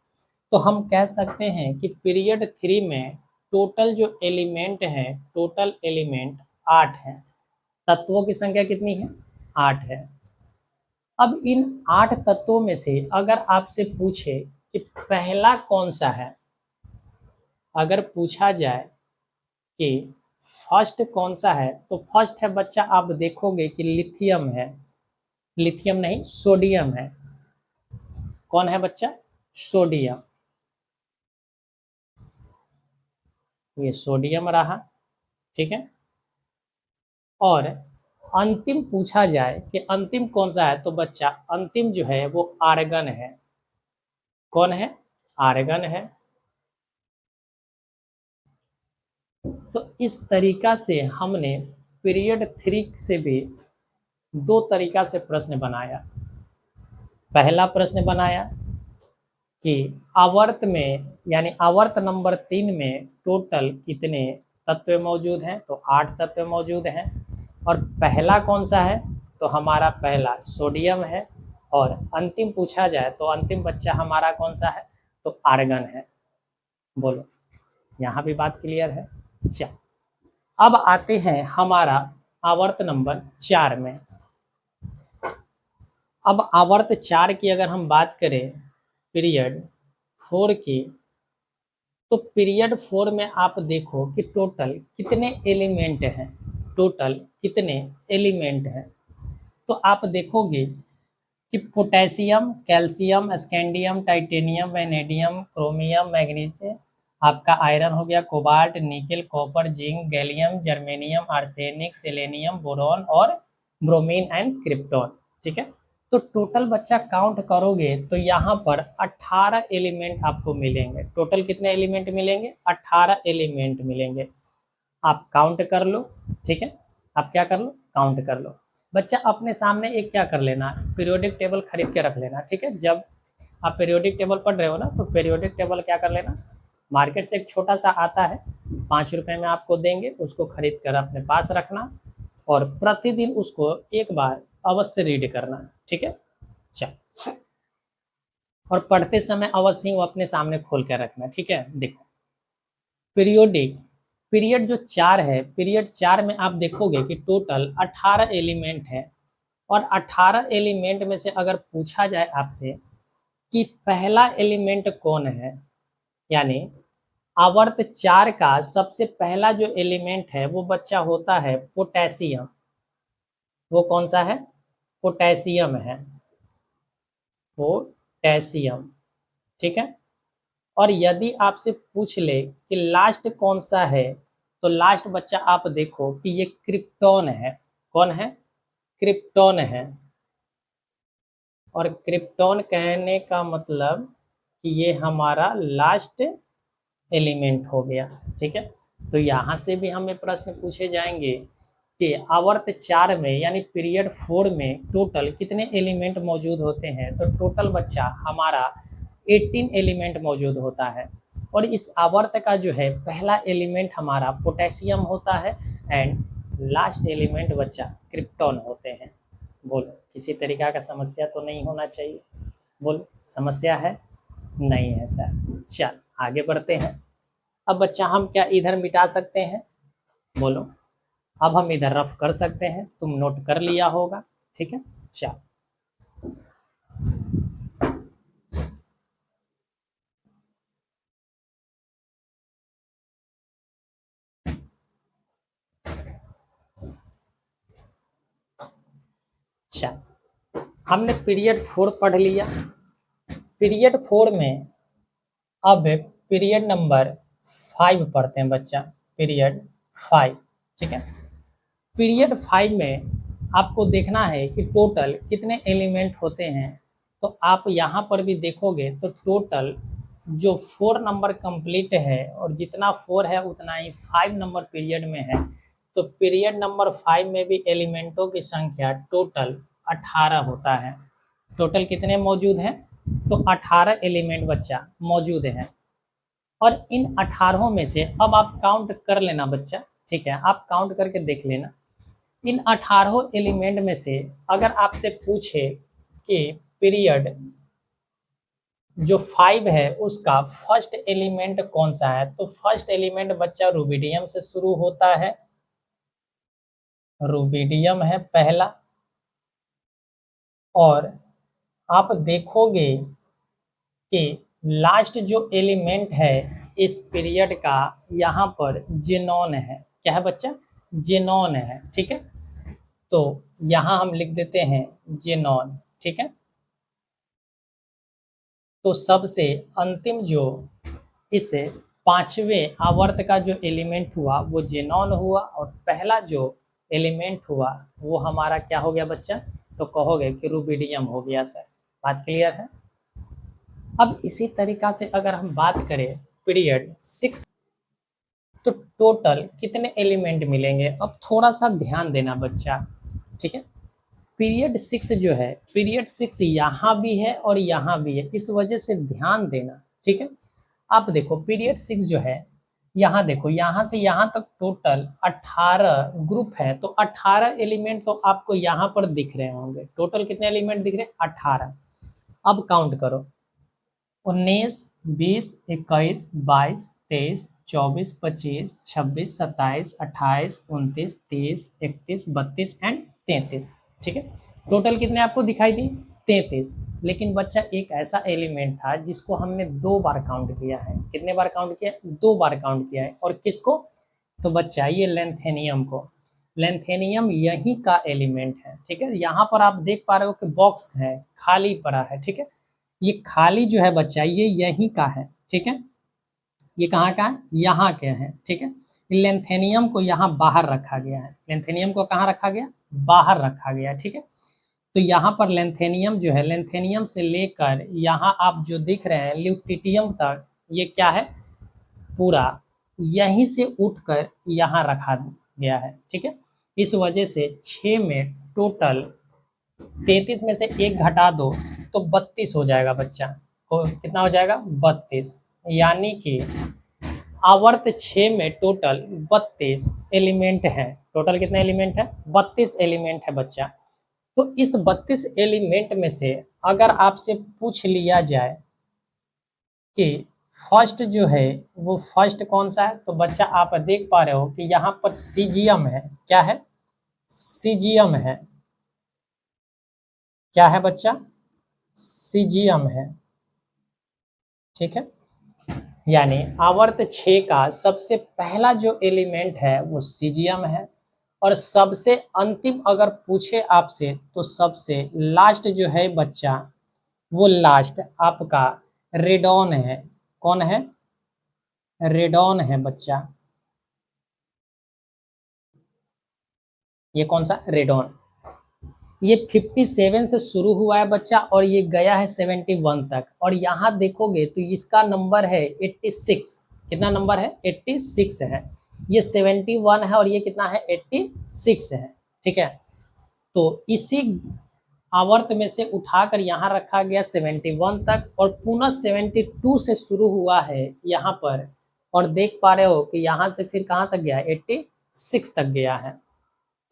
तो हम कह सकते हैं कि पीरियड 3 में टोटल जो एलिमेंट हैं, टोटल एलिमेंट 8 हैं। तत्वों की संख्या कितनी है? 8 है। अब इन 8 तत्वों में से अगर आपसे पूछे कि पहला कौन सा है, अगर पूछा जाए कि फर्स्ट कौन सा है, तो फर्स्ट है बच्चा, आप देखोगे कि लिथियम है। लिथियम नहीं, सोडियम है। कौन है बच्चा? सोडियम। ये सोडियम रहा, ठीक है। और अंतिम पूछा जाए कि अंतिम कौन सा है, तो बच्चा अंतिम जो है वो आर्गन है। कौन है? आर्गन है। तो इस तरीका से हमने पीरियड 3 से भी दो तरीका से प्रश्न बनाया। पहला प्रश्न बनाया कि आवर्त में, यानी आवर्त नंबर 3 में टोटल कितने तत्व मौजूद हैं, तो 8 तत्व मौजूद हैं। और पहला कौन सा है, तो हमारा पहला सोडियम है। और अंतिम पूछा जाए तो अंतिम बच्चा हमारा कौन सा है, तो आर्गन है। बोलो, यहाँ भी बात क्लियर है? चल, अब आते हैं हमारा आवर्त नंबर 4 में। अब आवर्त 4 की अगर हम बात करें पीरियड 4 की, तो पीरियड 4 में आप देखो कि टोटल कितने एलिमेंट हैं। टोटल कितने एलिमेंट हैं, तो आप देखोगे कि potassium, calcium, scandium, titanium, vanadium, chromium, magnesium, आपका आयरन हो गया, cobalt, nickel, copper, zinc, gallium, germanium, arsenic, selenium, boron और ब्रोमीन एंड क्रिप्टॉन, ठीक है। तो टोटल बच्चा काउंट करोगे तो यहाँ पर 18 एलिमेंट आपको मिलेंगे। टोटल कितने एलिमेंट मिलेंगे? 18 एलिमेंट मिलेंगे। आप काउंट कर लो, ठीक है। आप क्या कर लो? काउंट कर लो। बच्चा अपने सामने एक क्या कर लेना, पीरियोडिक टेबल खरीद के रख लेना, ठीक है। जब आप पीरियोडिक टेबल पढ़ रहे हो ना, तो पीरियोडिक टेबल क्या कर लेना, मार्केट से एक छोटा सा आता है, 5 रुपए में आपको देंगे, उसको खरीद कर अपने पास रखना और प्रतिदिन उसको एक बार अवश्य रीड करना, ठीक है। चल, और पढ़ते समय अवश्य ही वो अपने सामने खोल कर रखना, ठीक है। देखो, पीरियोडिक पीरियड जो 4 है, पीरियड 4 में आप देखोगे कि टोटल 18 एलिमेंट है। और 18 एलिमेंट में से अगर पूछा जाए आपसे कि पहला एलिमेंट कौन है, यानी आवर्त 4 का सबसे पहला जो एलिमेंट है वो बच्चा होता है पोटेशियम। वो कौन सा है? पोटेशियम है, पोटेशियम, ठीक है। और यदि आपसे पूछ ले कि लास्ट कौन सा है, तो लास्ट बच्चा आप देखो कि ये क्रिप्टॉन है। कौन है? क्रिप्टॉन है। और क्रिप्टॉन कहने का मतलब कि ये हमारा लास्ट एलिमेंट हो गया, ठीक है। तो यहाँ से भी हमें प्रश्न पूछे जाएंगे कि आवर्त 4 में यानी पीरियड 4 में टोटल कितने एलिमेंट मौजूद होते हैं, तो टोटल बच्चा हमारा 18 एलिमेंट मौजूद होता है। और इस आवर्त का जो है पहला एलिमेंट हमारा पोटेशियम होता है एंड लास्ट एलिमेंट बच्चा क्रिप्टॉन होते हैं। बोलो, किसी तरीका का समस्या तो नहीं होना चाहिए? बोलो, समस्या है? नहीं है सर। चल, आगे बढ़ते हैं। अब बच्चा हम क्या इधर मिटा सकते हैं? बोलो, अब हम इधर रफ कर सकते हैं। तुम नोट कर लिया होगा ठीक है। चलो चलो, हमने पीरियड 4 पढ़ लिया। पीरियड 4 में अब पीरियड नंबर 5 पढ़ते हैं बच्चा, पीरियड 5। ठीक है। पीरियड 5 में आपको देखना है कि टोटल कितने एलिमेंट होते हैं। तो आप यहाँ पर भी देखोगे तो टोटल जो 4 नंबर कंप्लीट है और जितना 4 है उतना ही 5 नंबर पीरियड में है। तो पीरियड नंबर 5 में भी एलिमेंटों की संख्या टोटल 18 होता है। टोटल कितने मौजूद हैं? तो 18 एलिमेंट बच्चा मौजूद हैं। और इन 18 में से अब आप काउंट कर लेना बच्चा, ठीक है, आप काउंट करके देख लेना। इन 18 एलिमेंट में से अगर आपसे पूछे कि पीरियड जो 5 है उसका फर्स्ट एलिमेंट कौन सा है, तो फर्स्ट एलिमेंट बच्चा रूबिडियम से शुरू होता है, रूबिडियम है पहला। और आप देखोगे कि लास्ट जो एलिमेंट है इस पीरियड का यहाँ पर जेनॉन है। क्या है बच्चा? जेनॉन है। ठीक है, तो यहाँ हम लिख देते हैं जेनॉन। ठीक है, तो सबसे अंतिम जो इस 5वें आवर्त का जो एलिमेंट हुआ वो जेनॉन हुआ, और पहला जो एलिमेंट हुआ वो हमारा क्या हो गया बच्चा? तो कहोगे कि रूबिडियम हो गया। सर बात क्लियर है? अब इसी तरीका से अगर हम बात करें पीरियड 6, तो टोटल कितने एलिमेंट मिलेंगे? अब थोड़ा सा ध्यान देना बच्चा। ठीक है, पीरियड 6 जो है, पीरियड 6 यहाँ भी है और यहाँ भी है, इस वजह से ध्यान देना। ठीक है, आप देखो पीरियड 6 जो है, यहाँ देखो यहाँ से यहाँ तक टोटल 18 ग्रुप है। तो 18 एलिमेंट तो आपको यहाँ पर दिख रहे होंगे। टोटल कितने एलिमेंट दिख रहे हैं? 18। अब काउंट करो, 19, 20, 21, 22, 23, 24, 25, 26, 27, 28, 29, 30, 31, 32 एंड 33। ठीक है, टोटल कितने आपको दिखाई दिए? 33। लेकिन बच्चा एक ऐसा एलिमेंट था जिसको हमने 2 बार काउंट किया है। कितने बार काउंट किया? 2 बार काउंट किया है। और किसको? तो बच्चा ये लेंथेनियम को। लेंथेनियम यही का एलिमेंट है। ठीक है, यहाँ पर आप देख पा रहे हो कि बॉक्स है, खाली पड़ा है। ठीक है, ये खाली जो है बच्चा ये यहीं का है। ठीक है, ये कहाँ का है? यहाँ के हैं। ठीक है, लेंथेनियम को यहाँ बाहर रखा गया है। लेंथेनियम को कहाँ रखा गया? बाहर रखा गया। ठीक है, तो यहाँ पर लेंथेनियम जो है, लेंथेनियम से लेकर यहाँ आप जो दिख रहे हैं ल्यूटिटियम तक, ये क्या है? पूरा यहीं से उठकर यहाँ रखा गया है। ठीक है, इस वजह से 6 में टोटल 33 में से 1 घटा दो तो 32 हो जाएगा बच्चा। को कितना हो जाएगा? 32। यानी कि आवर्त 6 में टोटल 32 एलिमेंट है। टोटल कितने एलिमेंट है? 32 एलिमेंट है बच्चा। तो इस 32 एलिमेंट में से अगर आपसे पूछ लिया जाए कि फर्स्ट जो है वो फर्स्ट कौन सा है, तो बच्चा आप देख पा रहे हो कि यहाँ पर सीजियम है। क्या है? सीजियम है। क्या है बच्चा? सीजियम है। ठीक है, यानी आवर्त 6 का सबसे पहला जो एलिमेंट है वो सीजियम है। और सबसे अंतिम अगर पूछे आपसे तो सबसे लास्ट जो है बच्चा, वो लास्ट आपका रेडॉन है। कौन है? रेडॉन है बच्चा। ये कौन सा? रेडॉन। ये 57 से शुरू हुआ है बच्चा और ये गया है 71 तक। और यहाँ देखोगे तो इसका नंबर है 86। कितना नंबर है? 86 है। ये 71 है और ये कितना है? 86 है। ठीक है, तो इसी आवर्त में से उठाकर यहाँ रखा गया 71 तक, और पुनः 72 से शुरू हुआ है यहाँ पर। और देख पा रहे हो कि यहाँ से फिर कहाँ तक गया? 86 तक गया है।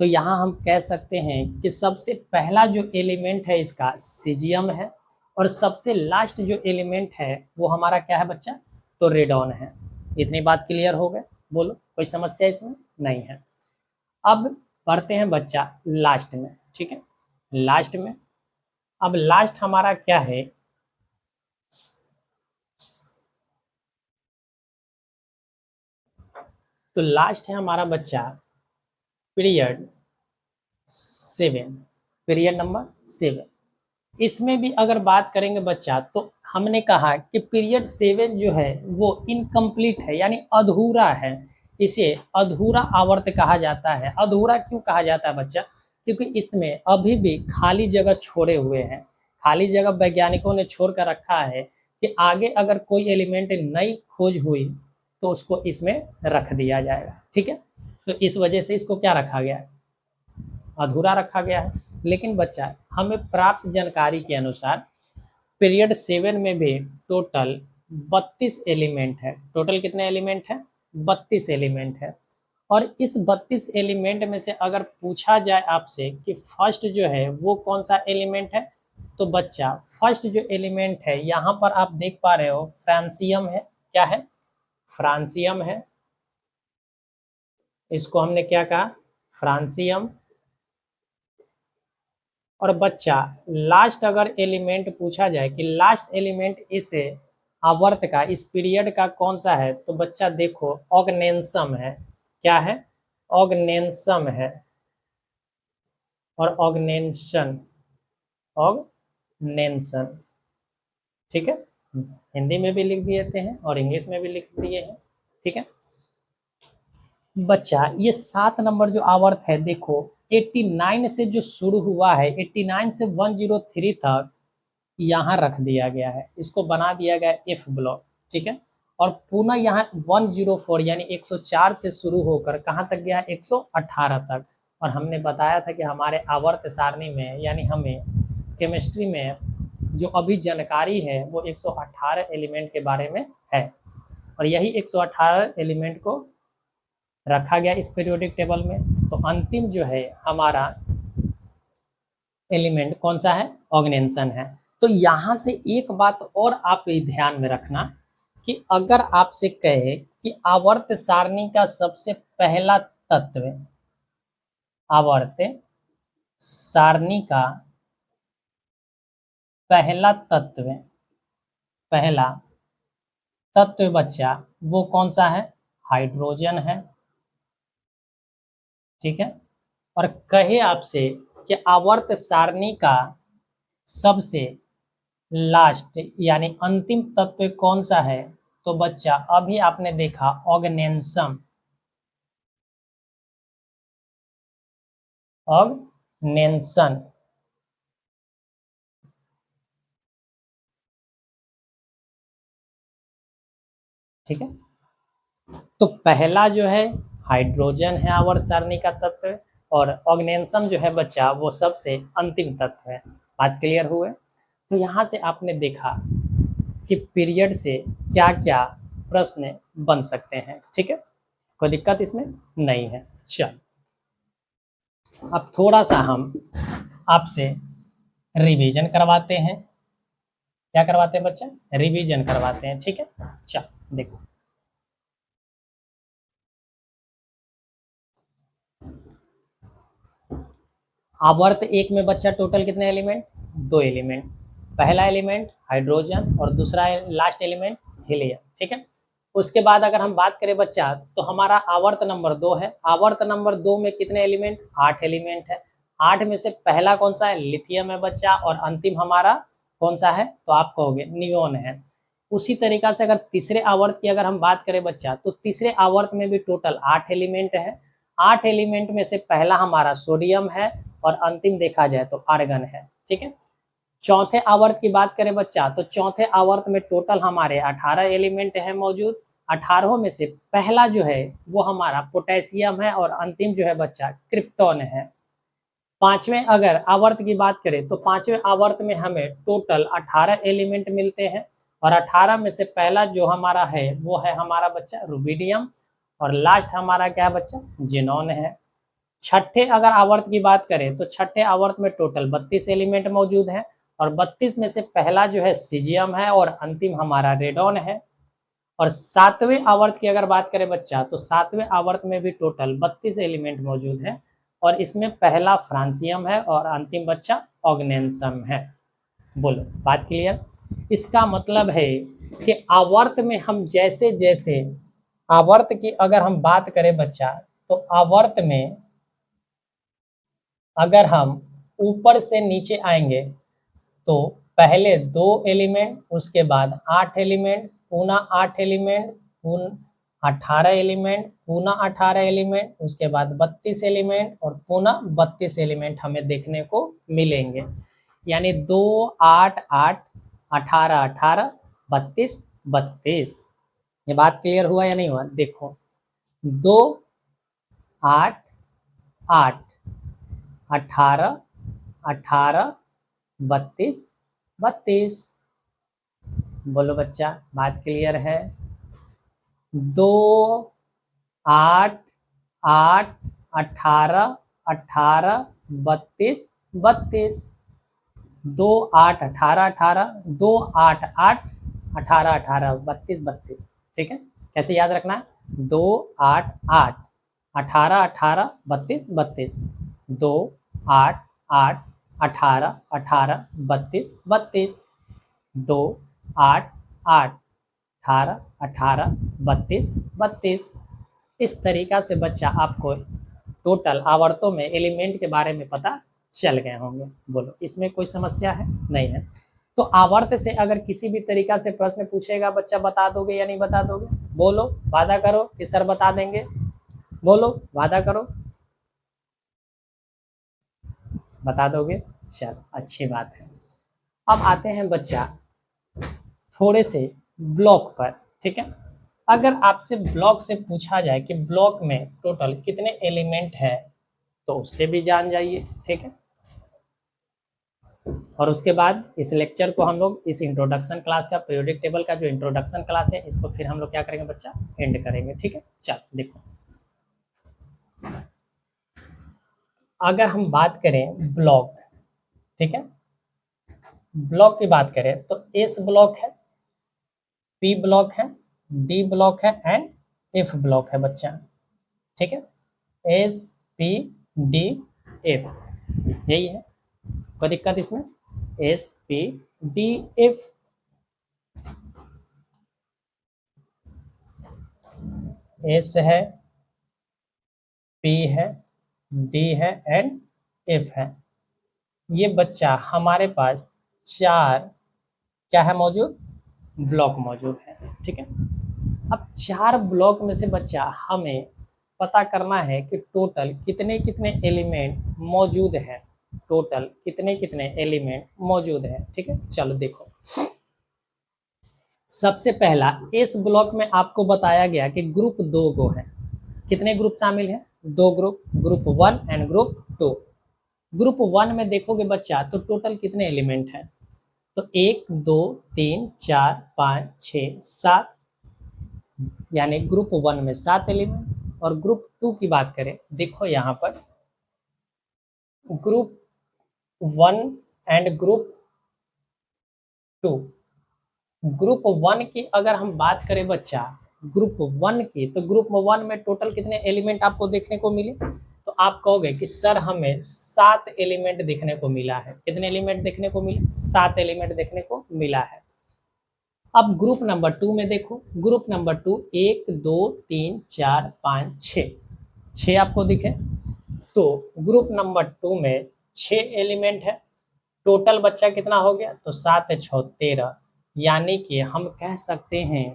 तो यहाँ हम कह सकते हैं कि सबसे पहला जो एलिमेंट है इसका सीजियम है, और सबसे लास्ट जो एलिमेंट है वो हमारा क्या है बच्चा? तो रेडॉन है। इतनी बात क्लियर हो गए? बोलो, कोई समस्या इसमें? नहीं है। अब बढ़ते हैं बच्चा लास्ट में। ठीक है, लास्ट में। अब लास्ट हमारा क्या है, तो लास्ट है हमारा बच्चा पीरियड 7, पीरियड नंबर 7। इसमें भी अगर बात करेंगे बच्चा, तो हमने कहा कि पीरियड 7 जो है वो इनकम्प्लीट है, यानी अधूरा है। इसे अधूरा आवर्त कहा जाता है। अधूरा क्यों कहा जाता है बच्चा? क्योंकि इसमें अभी भी खाली जगह छोड़े हुए हैं। खाली जगह वैज्ञानिकों ने छोड़ कर रखा है कि आगे अगर कोई एलिमेंट नई खोज हुई तो उसको इसमें रख दिया जाएगा। ठीक है, तो इस वजह से इसको क्या रखा गया है, अधूरा रखा गया है। लेकिन बच्चा हमें प्राप्त जानकारी के अनुसार पीरियड 7 में भी टोटल 32 एलिमेंट है। टोटल कितने एलिमेंट है? 32 एलिमेंट है। और इस 32 एलिमेंट में से अगर पूछा जाए आपसे कि फर्स्ट जो है वो कौन सा एलिमेंट है, तो बच्चा फर्स्ट जो एलिमेंट है यहाँ पर आप देख पा रहे हो फ्रांसियम है। क्या है? फ्रांसियम है। इसको हमने क्या कहा? फ्रांसियम। और बच्चा लास्ट अगर एलिमेंट पूछा जाए कि लास्ट एलिमेंट इस आवर्त का, इस पीरियड का कौन सा है, तो बच्चा देखो ऑगनेंसम है। क्या है? ऑगनेंसम है। और ऑगनेंशन, ऑगनेंसन। ठीक है, हिंदी में भी लिख दिए हैं और इंग्लिश में भी लिख दिए हैं। ठीक है बच्चा, ये 7 नंबर जो आवर्त है देखो 89 से जो शुरू हुआ है, 89 से 103 तक यहाँ रख दिया गया है। इसको बना दिया गया एफ ब्लॉक। ठीक है, और पुनः यहाँ 104 यानी 104 से शुरू होकर कहाँ तक गया? 118 तक। और हमने बताया था कि हमारे आवर्त सारणी में, यानी हमें केमिस्ट्री में जो अभी जानकारी है वो 118 एलिमेंट के बारे में है। और यही 118 एलिमेंट को रखा गया इस पीरियोडिक टेबल में। तो अंतिम जो है हमारा एलिमेंट कौन सा है? ऑगनेंसन है। तो यहाँ से एक बात और आप ध्यान में रखना कि अगर आपसे कहे कि आवर्त सारणी का सबसे पहला तत्व, आवर्त सारणी का पहला तत्व, पहला तत्व बच्चा वो कौन सा है? हाइड्रोजन है। ठीक है, और कहे आपसे कि आवर्त सारणी का सबसे लास्ट यानी अंतिम तत्व कौन सा है, तो बच्चा अभी आपने देखा ऑगनेंसम, ऑगनेंसन। ठीक है, तो पहला जो है हाइड्रोजन है आवर्त सारणी का तत्व, और ऑगनेंसम जो है बच्चा वो सबसे अंतिम तत्व है। बात क्लियर हुए? तो यहाँ से आपने देखा कि पीरियड से क्या क्या प्रश्न बन सकते हैं। ठीक है, कोई दिक्कत इसमें नहीं है। चल, अब थोड़ा सा हम आपसे रिवीजन करवाते हैं। क्या करवाते हैं बच्चा? रिवीजन करवाते हैं। ठीक है, चल देखो, आवर्त एक में बच्चा टोटल कितने एलिमेंट? 2 एलिमेंट। पहला एलिमेंट हाइड्रोजन और दूसरा लास्ट एलिमेंट हीलियम। ठीक है, उसके बाद अगर हम बात करें बच्चा, तो हमारा आवर्त नंबर 2 है। आवर्त नंबर 2 में कितने एलिमेंट? 8 एलिमेंट है। 8 में से पहला कौन सा है? लिथियम है बच्चा। और अंतिम हमारा कौन सा है? तो आप कहोगे नियोन है। उसी तरीका से अगर तीसरे आवर्त की अगर हम बात करें बच्चा, तो तीसरे आवर्त में भी टोटल 8 एलिमेंट है। 8 एलिमेंट में से पहला हमारा सोडियम है और अंतिम देखा जाए तो आर्गन है। ठीक है, चौथे आवर्त की बात करें बच्चा, तो चौथे आवर्त में टोटल हमारे 18 एलिमेंट है मौजूद। 18 में से पहला जो है वो हमारा पोटेशियम है और अंतिम जो है बच्चा क्रिप्टॉन है। पांचवें अगर आवर्त की बात करें, तो पांचवें आवर्त में हमें टोटल 18 एलिमेंट मिलते हैं। और 18 में से पहला जो हमारा है वो है हमारा बच्चा रुबिडियम, और लास्ट हमारा क्या है बच्चा? जेनॉन है। छठे अगर आवर्त की बात करें, तो छठे आवर्त में टोटल 32 एलिमेंट मौजूद हैं। और 32 में से पहला जो है सीजियम है और अंतिम हमारा रेडॉन है। और सातवें आवर्त की अगर बात करें बच्चा, तो सातवें आवर्त में भी टोटल 32 एलिमेंट मौजूद है। और इसमें पहला फ्रांसियम है और अंतिम बच्चा ऑर्गेनेंसम है। बोलो, बात क्लियर? इसका मतलब है कि आवर्त में हम जैसे जैसे आवर्त की अगर हम बात करें बच्चा, तो आवर्त में अगर हम ऊपर से नीचे आएंगे तो पहले 2 एलिमेंट, उसके बाद 8 एलिमेंट, पुनः 8 एलिमेंट, पुनः 18 एलिमेंट, पुनः 18 एलिमेंट, उसके बाद 32 एलिमेंट और पुनः 32 एलिमेंट हमें देखने को मिलेंगे। यानी 2 8 8 18 18 32 32। ये बात क्लियर हुआ या नहीं हुआ? देखो, 2 8 8 18 18 32 32। बोलो बच्चा, बात क्लियर है? 2 8 8 18 18 32 32। 2 8 18 18 2 8 8 18 18 32 32। ठीक है, कैसे याद रखना है? 2 8 8 18 18 32 32। 2 8 8 18 18 32 32। 2 8 8 18 18 32 32। इस तरीका से बच्चा आपको टोटल आवर्तों में एलिमेंट के बारे में पता चल गए होंगे। बोलो, इसमें कोई समस्या है? नहीं है। तो आवर्त से अगर किसी भी तरीका से प्रश्न पूछेगा बच्चा, बता दोगे या नहीं बता दोगे? बोलो, वादा करो कि सर बता देंगे। बोलो, वादा करो, बता दोगे? चलो, अच्छी बात है। अब आते हैं बच्चा थोड़े से ब्लॉक पर। ठीक है, अगर आपसे ब्लॉक से पूछा जाए कि ब्लॉक में टोटल कितने एलिमेंट है, तो उससे भी जान जाइए। ठीक है, और उसके बाद इस लेक्चर को हम लोग इस इंट्रोडक्शन क्लास का, पीरियोडिक टेबल का जो इंट्रोडक्शन क्लास है, इसको फिर हम लोग क्या करेंगे बच्चा? एंड करेंगे। ठीक है, चल देखो, अगर हम बात करें ब्लॉक, ठीक है, ब्लॉक की बात करें तो एस ब्लॉक है, पी ब्लॉक है, डी ब्लॉक है एंड एफ ब्लॉक है बच्चा। ठीक है, एस पी डी एफ, यही है। कोई दिक्कत इसमें? S P D F. S है, पी है, डी है एंड एफ है। ये बच्चा हमारे पास 4 क्या है मौजूद? ब्लॉक मौजूद है। ठीक है, अब 4 ब्लॉक में से बच्चा हमें पता करना है कि टोटल कितने कितने एलिमेंट मौजूद हैं। टोटल कितने कितने एलिमेंट मौजूद हैं। ठीक है, चलो देखो, सबसे पहला इस ब्लॉक में आपको बताया गया कि ग्रुप 2 गो है। कितने ग्रुप शामिल हैं? 2 group, group 1 and group 2। Group 1 में देखोगे बच्चा तो टोटल कितने एलिमेंट हैं? तो 1 2 3 4 5 6 7, यानी ग्रुप 1 में 7 एलिमेंट। और ग्रुप 2 की बात करें, देखो यहाँ पर ग्रुप 1 एंड ग्रुप 2। ग्रुप 1 की अगर हम बात करें बच्चा, ग्रुप 1 की, तो ग्रुप 1 में टोटल कितने एलिमेंट आपको देखने को मिले? तो आप कहोगे कि सर हमें 7 एलिमेंट देखने को मिला है। कितने एलिमेंट देखने को मिले? 7 एलिमेंट देखने को मिला है। अब ग्रुप नंबर 2 में देखो, ग्रुप नंबर 2 1 2 3 4 5 6 आपको दिखे। तो ग्रुप नंबर 2 में 6 एलिमेंट है। टोटल बच्चा कितना हो गया? तो 7 6 13। यानी कि हम कह सकते हैं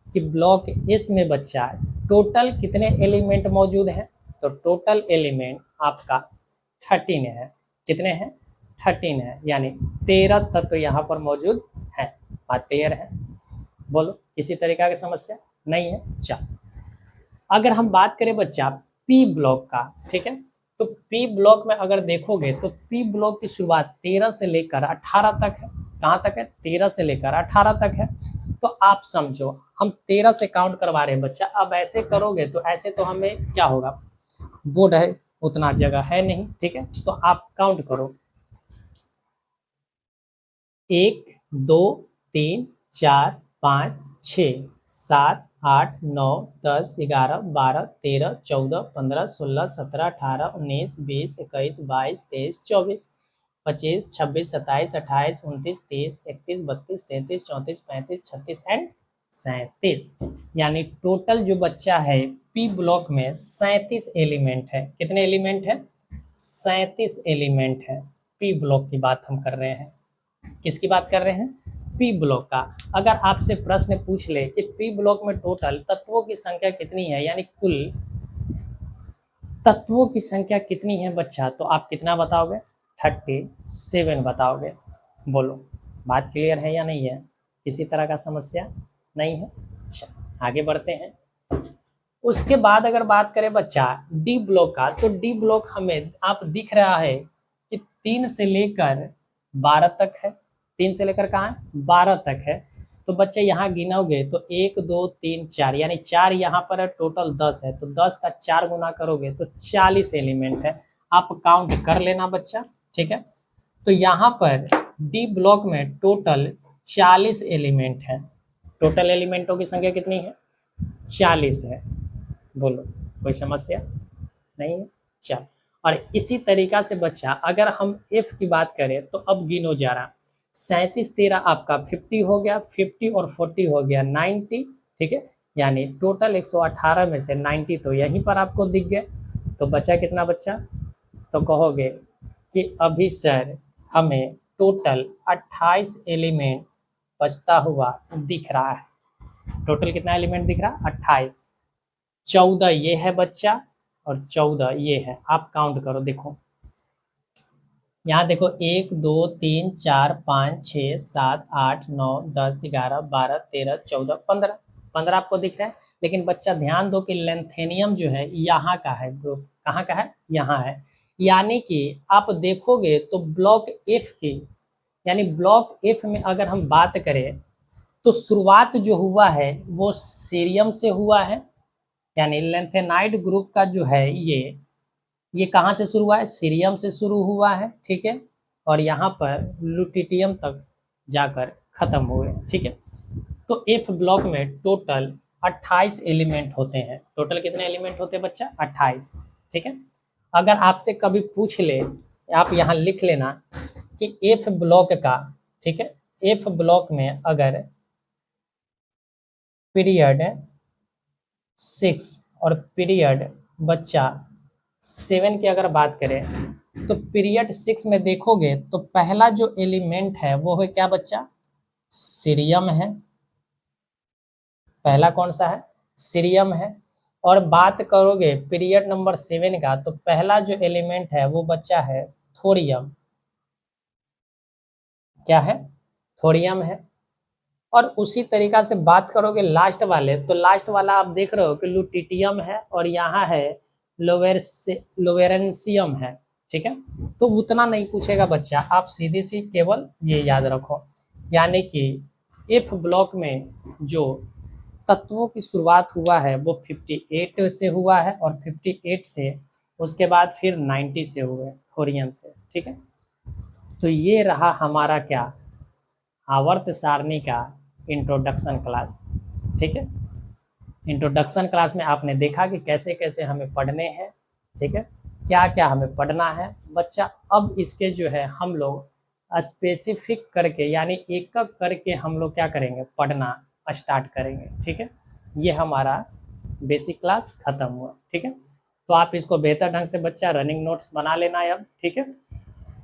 कि ब्लॉक एस में बच्चा टोटल कितने एलिमेंट मौजूद हैं? तो टोटल एलिमेंट आपका 13 है। कितने हैं? 13 है, यानी 13 तत्व यहाँ पर मौजूद है। बात क्लियर है? बोलो, किसी तरीका की समस्या नहीं है? चल, अगर हम बात करें बच्चा पी ब्लॉक का, ठीक है, तो पी ब्लॉक में अगर देखोगे तो पी ब्लॉक की शुरुआत 13 से लेकर 18 तक है। कहाँ तक है? 13 से लेकर 18 तक है। तो आप समझो, हम 13 से काउंट करवा रहे हैं बच्चा। अब ऐसे करोगे तो ऐसे तो हमें क्या होगा, बोर्ड है, उतना जगह है नहीं। ठीक है, तो आप काउंट करो, 1 2 3 4 5 6 7 8 9 10 11 12 13 14 15 16 17 18 19 20 21 22 23 24 25 26 27 28 29 30 31 32 33 34 35 36 एंड 37। यानी टोटल जो बच्चा है पी ब्लॉक में 37 एलिमेंट है। कितने एलिमेंट है? 37 एलिमेंट है। पी ब्लॉक की बात हम कर रहे हैं। किसकी बात कर रहे हैं? पी ब्लॉक का। अगर आपसे प्रश्न पूछ ले कि पी ब्लॉक में टोटल तत्वों की संख्या कितनी है, यानी कुल तत्वों की संख्या कितनी है बच्चा, तो आप कितना बताओगे? 37 बताओगे। बोलो, बात क्लियर है या नहीं है? किसी तरह का समस्या नहीं है? अच्छा, आगे बढ़ते हैं। उसके बाद अगर बात करें बच्चा डी ब्लॉक का, तो डी ब्लॉक हमें आप दिख रहा है कि 3 से लेकर 12 तक है। 3 से लेकर कहाँ है? 12 तक है। तो बच्चे यहाँ गिनोगे तो 1 2 3 4, यानी 4 यहाँ पर है, टोटल 10 है। तो 10 का 4 गुना करोगे तो 40 एलिमेंट है। आप काउंट कर लेना बच्चा, ठीक है। तो यहाँ पर डी ब्लॉक में टोटल 40 एलिमेंट है। टोटल एलिमेंटों की संख्या कितनी है? 40 है। बोलो, कोई समस्या नहीं है? चल, और इसी तरीका से बच्चा अगर हम एफ की बात करें तो अब गिनो जा रहा 37 13 आपका 50 हो गया, 50 और 40 हो गया 90, ठीक है। यानी टोटल 118 में से 90 तो यहीं पर आपको दिख गए। तो बचा कितना बच्चा? तो कहोगे कि अभी सर हमें टोटल 28 एलिमेंट बचता हुआ दिख रहा है। टोटल कितना एलिमेंट दिख रहा? 28। 14 ये है बच्चा और 14 ये है। आप काउंट करो, देखो यहाँ देखो 1 2 3 4 5 6 7 8 9 10 11 12 13 14 15। 15 आपको दिख रहा है। लेकिन बच्चा ध्यान दो कि लेंथेनियम जो है यहाँ का है, ग्रुप कहाँ का है? यहाँ है। यानी कि आप देखोगे तो ब्लॉक एफ की, यानी ब्लॉक एफ में अगर हम बात करें तो शुरुआत जो हुआ है वो सीरियम से हुआ है। यानी लेंथेनाइड ग्रुप का जो है ये कहाँ से शुरू हुआ है? सीरियम से शुरू हुआ है, ठीक है। और यहाँ पर लुटिटियम तक जाकर खत्म हुए, ठीक है। तो एफ ब्लॉक में टोटल 28 एलिमेंट होते हैं। टोटल कितने एलिमेंट होते हैं बच्चा? 28, ठीक है। अगर आपसे कभी पूछ ले, आप यहाँ लिख लेना कि एफ ब्लॉक का, ठीक है, एफ ब्लॉक में अगर पीरियड 6 और पीरियड बच्चा 7 की अगर बात करें तो पीरियड 6 में देखोगे तो पहला जो एलिमेंट है वो है क्या बच्चा? सीरियम है। पहला कौन सा है? सीरियम है। और बात करोगे पीरियड नंबर 7 का तो पहला जो एलिमेंट है वो बच्चा है थोरियम। क्या है? थोरियम है। और उसी तरीका से बात करोगे लास्ट वाले, तो लास्ट वाला आप देख रहे हो कि लुटिटियम है और यहाँ है लोवेरेंसियम है, ठीक है। तो उतना नहीं पूछेगा बच्चा, आप सीधी सी केवल ये याद रखो। यानी कि एफ ब्लॉक में जो तत्वों की शुरुआत हुआ है वो 58 से हुआ है और 58 से उसके बाद फिर 90 से हुए थोरियम से, ठीक है। तो ये रहा हमारा क्या? आवर्त सारणी का इंट्रोडक्शन क्लास, ठीक है। इंट्रोडक्शन क्लास में आपने देखा कि कैसे कैसे हमें पढ़ने हैं, ठीक है, क्या क्या हमें पढ़ना है बच्चा। अब इसके जो है हम लोग स्पेसिफिक करके, यानी एक एक करके हम लोग क्या करेंगे? पढ़ना स्टार्ट करेंगे, ठीक है। ये हमारा बेसिक क्लास खत्म हुआ, ठीक है। तो आप इसको बेहतर ढंग से बच्चा रनिंग नोट्स बना लेना है अब, ठीक है,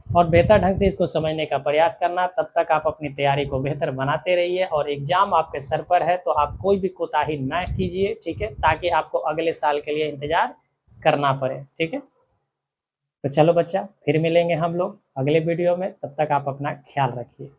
और बेहतर ढंग से इसको समझने का प्रयास करना। तब तक आप अपनी तैयारी को बेहतर बनाते रहिए और एग्ज़ाम आपके सर पर है तो आप कोई भी कोताही ना कीजिए, ठीक है, ताकि आपको अगले साल के लिए इंतज़ार करना पड़े, ठीक है। तो चलो बच्चा, फिर मिलेंगे हम लोग अगले वीडियो में। तब तक आप अपना ख्याल रखिए।